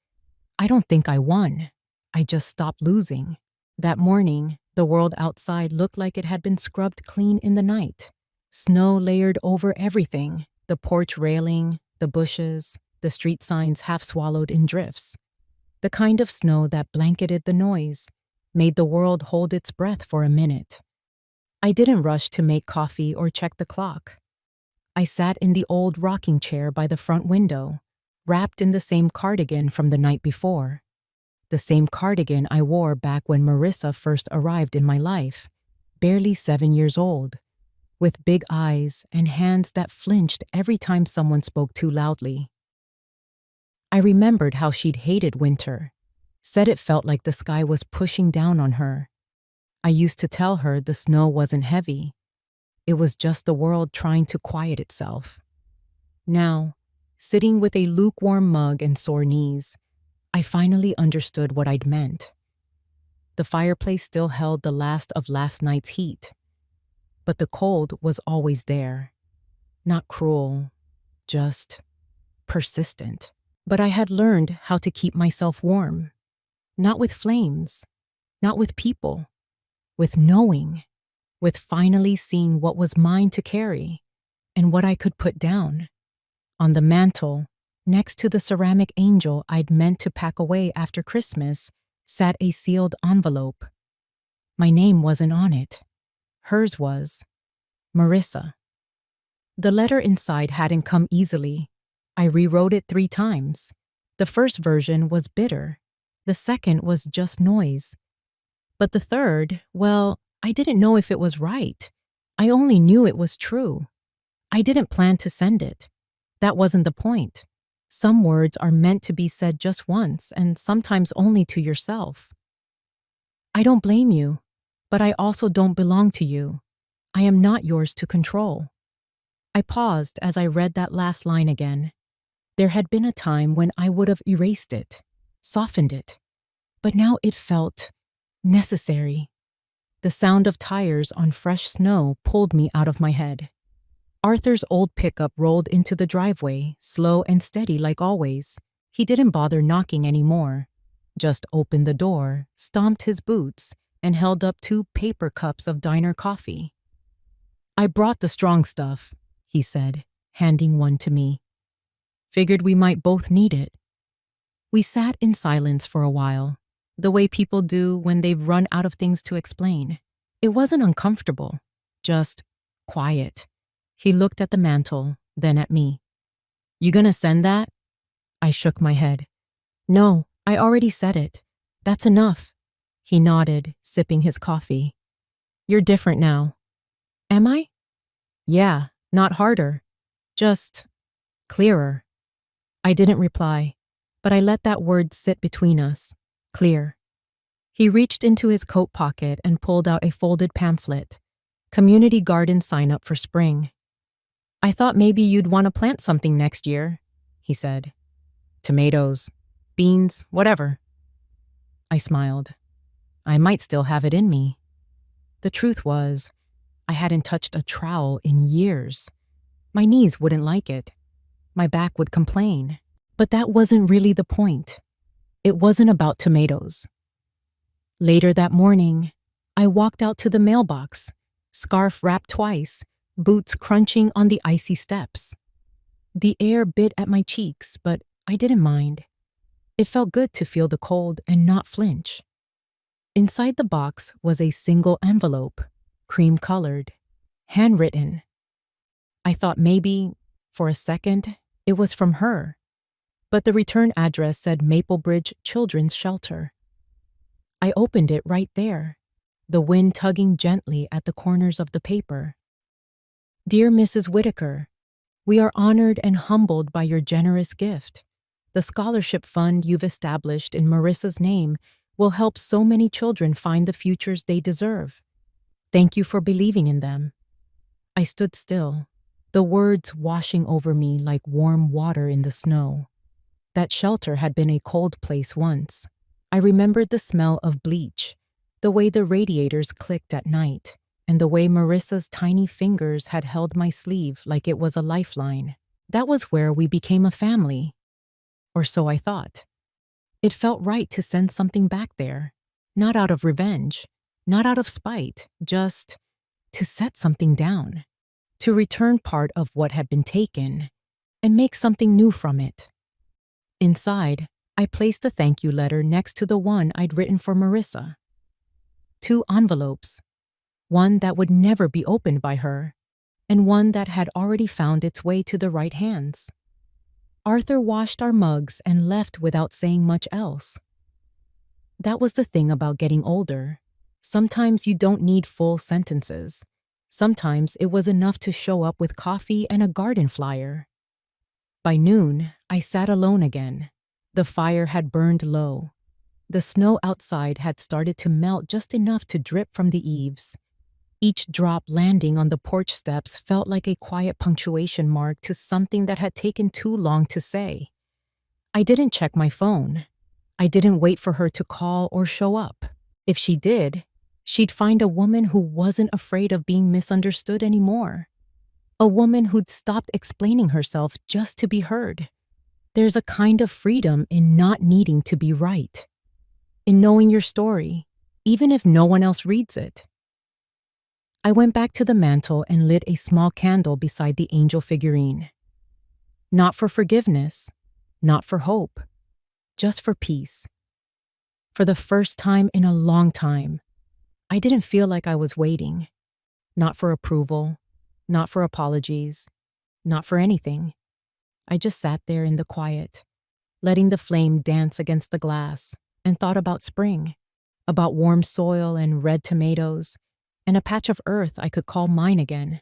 I don't think I won. I just stopped losing. That morning, the world outside looked like it had been scrubbed clean in the night. Snow layered over everything, the porch railing, the bushes, the street signs half swallowed in drifts. The kind of snow that blanketed the noise, made the world hold its breath for a minute. I didn't rush to make coffee or check the clock. I sat in the old rocking chair by the front window, wrapped in the same cardigan from the night before. The same cardigan I wore back when Marissa first arrived in my life, barely 7 years old, with big eyes and hands that flinched every time someone spoke too loudly. I remembered how she'd hated winter, said it felt like the sky was pushing down on her. I used to tell her the snow wasn't heavy. It was just the world trying to quiet itself. Now, sitting with a lukewarm mug and sore knees, I finally understood what I'd meant. The fireplace still held the last of last night's heat, but the cold was always there. Not cruel, just persistent. But I had learned how to keep myself warm. Not with flames, not with people, with knowing, with finally seeing what was mine to carry and what I could put down. On the mantel, next to the ceramic angel I'd meant to pack away after Christmas, sat a sealed envelope. My name wasn't on it. Hers was. Marissa. The letter inside hadn't come easily. I rewrote it 3 times. The first version was bitter. The second was just noise. But the third, well, I didn't know if it was right. I only knew it was true. I didn't plan to send it. That wasn't the point. Some words are meant to be said just once, and sometimes only to yourself. I don't blame you, but I also don't belong to you. I am not yours to control. I paused as I read that last line again. There had been a time when I would have erased it, softened it, but now it felt necessary. The sound of tires on fresh snow pulled me out of my head. Arthur's old pickup rolled into the driveway, slow and steady like always. He didn't bother knocking anymore. Just opened the door, stomped his boots, and held up 2 paper cups of diner coffee. "I brought the strong stuff," he said, handing one to me. "Figured we might both need it." We sat in silence for a while, the way people do when they've run out of things to explain. It wasn't uncomfortable, just quiet. He looked at the mantel, then at me. "You gonna send that?" I shook my head. "No, I already said it. That's enough." He nodded, sipping his coffee. "You're different now." "Am I?" "Yeah, not harder. Just clearer." I didn't reply, but I let that word sit between us. Clear. He reached into his coat pocket and pulled out a folded pamphlet. Community garden sign up for spring. "I thought maybe you'd want to plant something next year," he said. "Tomatoes, beans, whatever." I smiled. I might still have it in me. The truth was, I hadn't touched a trowel in years. My knees wouldn't like it. My back would complain. But that wasn't really the point. It wasn't about tomatoes. Later that morning, I walked out to the mailbox, scarf wrapped twice, boots crunching on the icy steps. The air bit at my cheeks, but I didn't mind. It felt good to feel the cold and not flinch. Inside the box was a single envelope, cream-colored, handwritten. I thought maybe, for a second, it was from her. But the return address said Maplebridge Children's Shelter. I opened it right there, the wind tugging gently at the corners of the paper. "Dear Mrs. Whitaker, we are honored and humbled by your generous gift. The scholarship fund you've established in Marissa's name will help so many children find the futures they deserve. Thank you for believing in them." I stood still, the words washing over me like warm water in the snow. That shelter had been a cold place once. I remembered the smell of bleach, the way the radiators clicked at night, and the way Marissa's tiny fingers had held my sleeve like it was a lifeline. That was where we became a family. Or so I thought. It felt right to send something back there, not out of revenge, not out of spite, just to set something down, to return part of what had been taken and make something new from it. Inside, I placed the thank you letter next to the one I'd written for Marissa. 2 envelopes, one that would never be opened by her, and one that had already found its way to the right hands. Arthur washed our mugs and left without saying much else. That was the thing about getting older. Sometimes you don't need full sentences. Sometimes it was enough to show up with coffee and a garden flyer. By noon, I sat alone again. The fire had burned low. The snow outside had started to melt just enough to drip from the eaves. Each drop landing on the porch steps felt like a quiet punctuation mark to something that had taken too long to say. I didn't check my phone. I didn't wait for her to call or show up. If she did, she'd find a woman who wasn't afraid of being misunderstood anymore. A woman who'd stopped explaining herself just to be heard. There's a kind of freedom in not needing to be right, in knowing your story, even if no one else reads it. I went back to the mantel and lit a small candle beside the angel figurine. Not for forgiveness, not for hope, just for peace. For the first time in a long time, I didn't feel like I was waiting. Not for approval, not for apologies, not for anything. I just sat there in the quiet, letting the flame dance against the glass, and thought about spring, about warm soil and red tomatoes, and a patch of earth I could call mine again.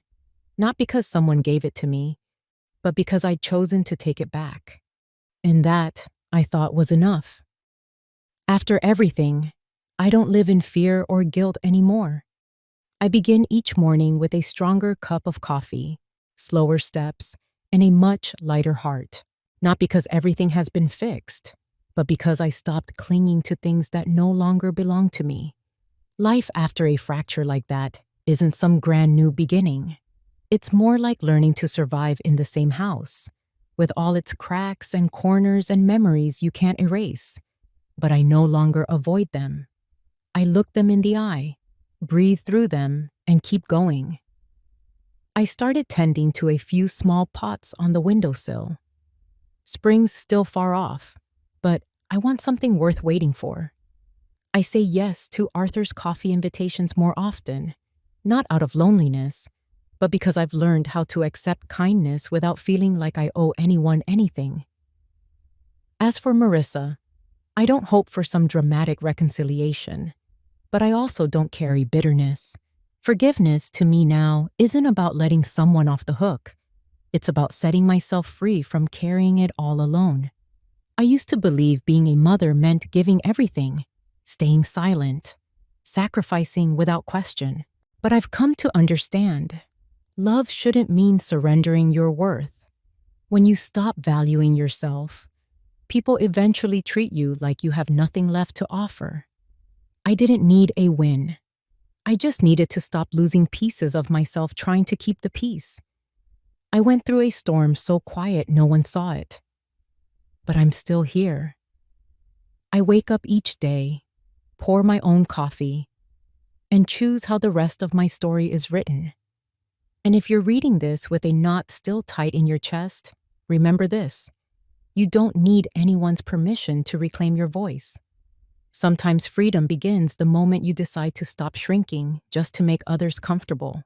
Not because someone gave it to me, but because I'd chosen to take it back. And that, I thought, was enough. After everything, I don't live in fear or guilt anymore. I begin each morning with a stronger cup of coffee, slower steps, and a much lighter heart. Not because everything has been fixed, but because I stopped clinging to things that no longer belong to me. Life after a fracture like that isn't some grand new beginning. It's more like learning to survive in the same house, with all its cracks and corners and memories you can't erase. But I no longer avoid them. I look them in the eye, breathe through them, and keep going. I started tending to a few small pots on the windowsill. Spring's still far off, but I want something worth waiting for. I say yes to Arthur's coffee invitations more often, not out of loneliness, but because I've learned how to accept kindness without feeling like I owe anyone anything. As for Marissa, I don't hope for some dramatic reconciliation, but I also don't carry bitterness. Forgiveness to me now isn't about letting someone off the hook. It's about setting myself free from carrying it all alone. I used to believe being a mother meant giving everything, staying silent, sacrificing without question. But I've come to understand, love shouldn't mean surrendering your worth. When you stop valuing yourself, people eventually treat you like you have nothing left to offer. I didn't need a win. I just needed to stop losing pieces of myself trying to keep the peace. I went through a storm so quiet no one saw it. But I'm still here. I wake up each day, pour my own coffee, and choose how the rest of my story is written. And if you're reading this with a knot still tight in your chest, remember this: you don't need anyone's permission to reclaim your voice. Sometimes freedom begins the moment you decide to stop shrinking just to make others comfortable.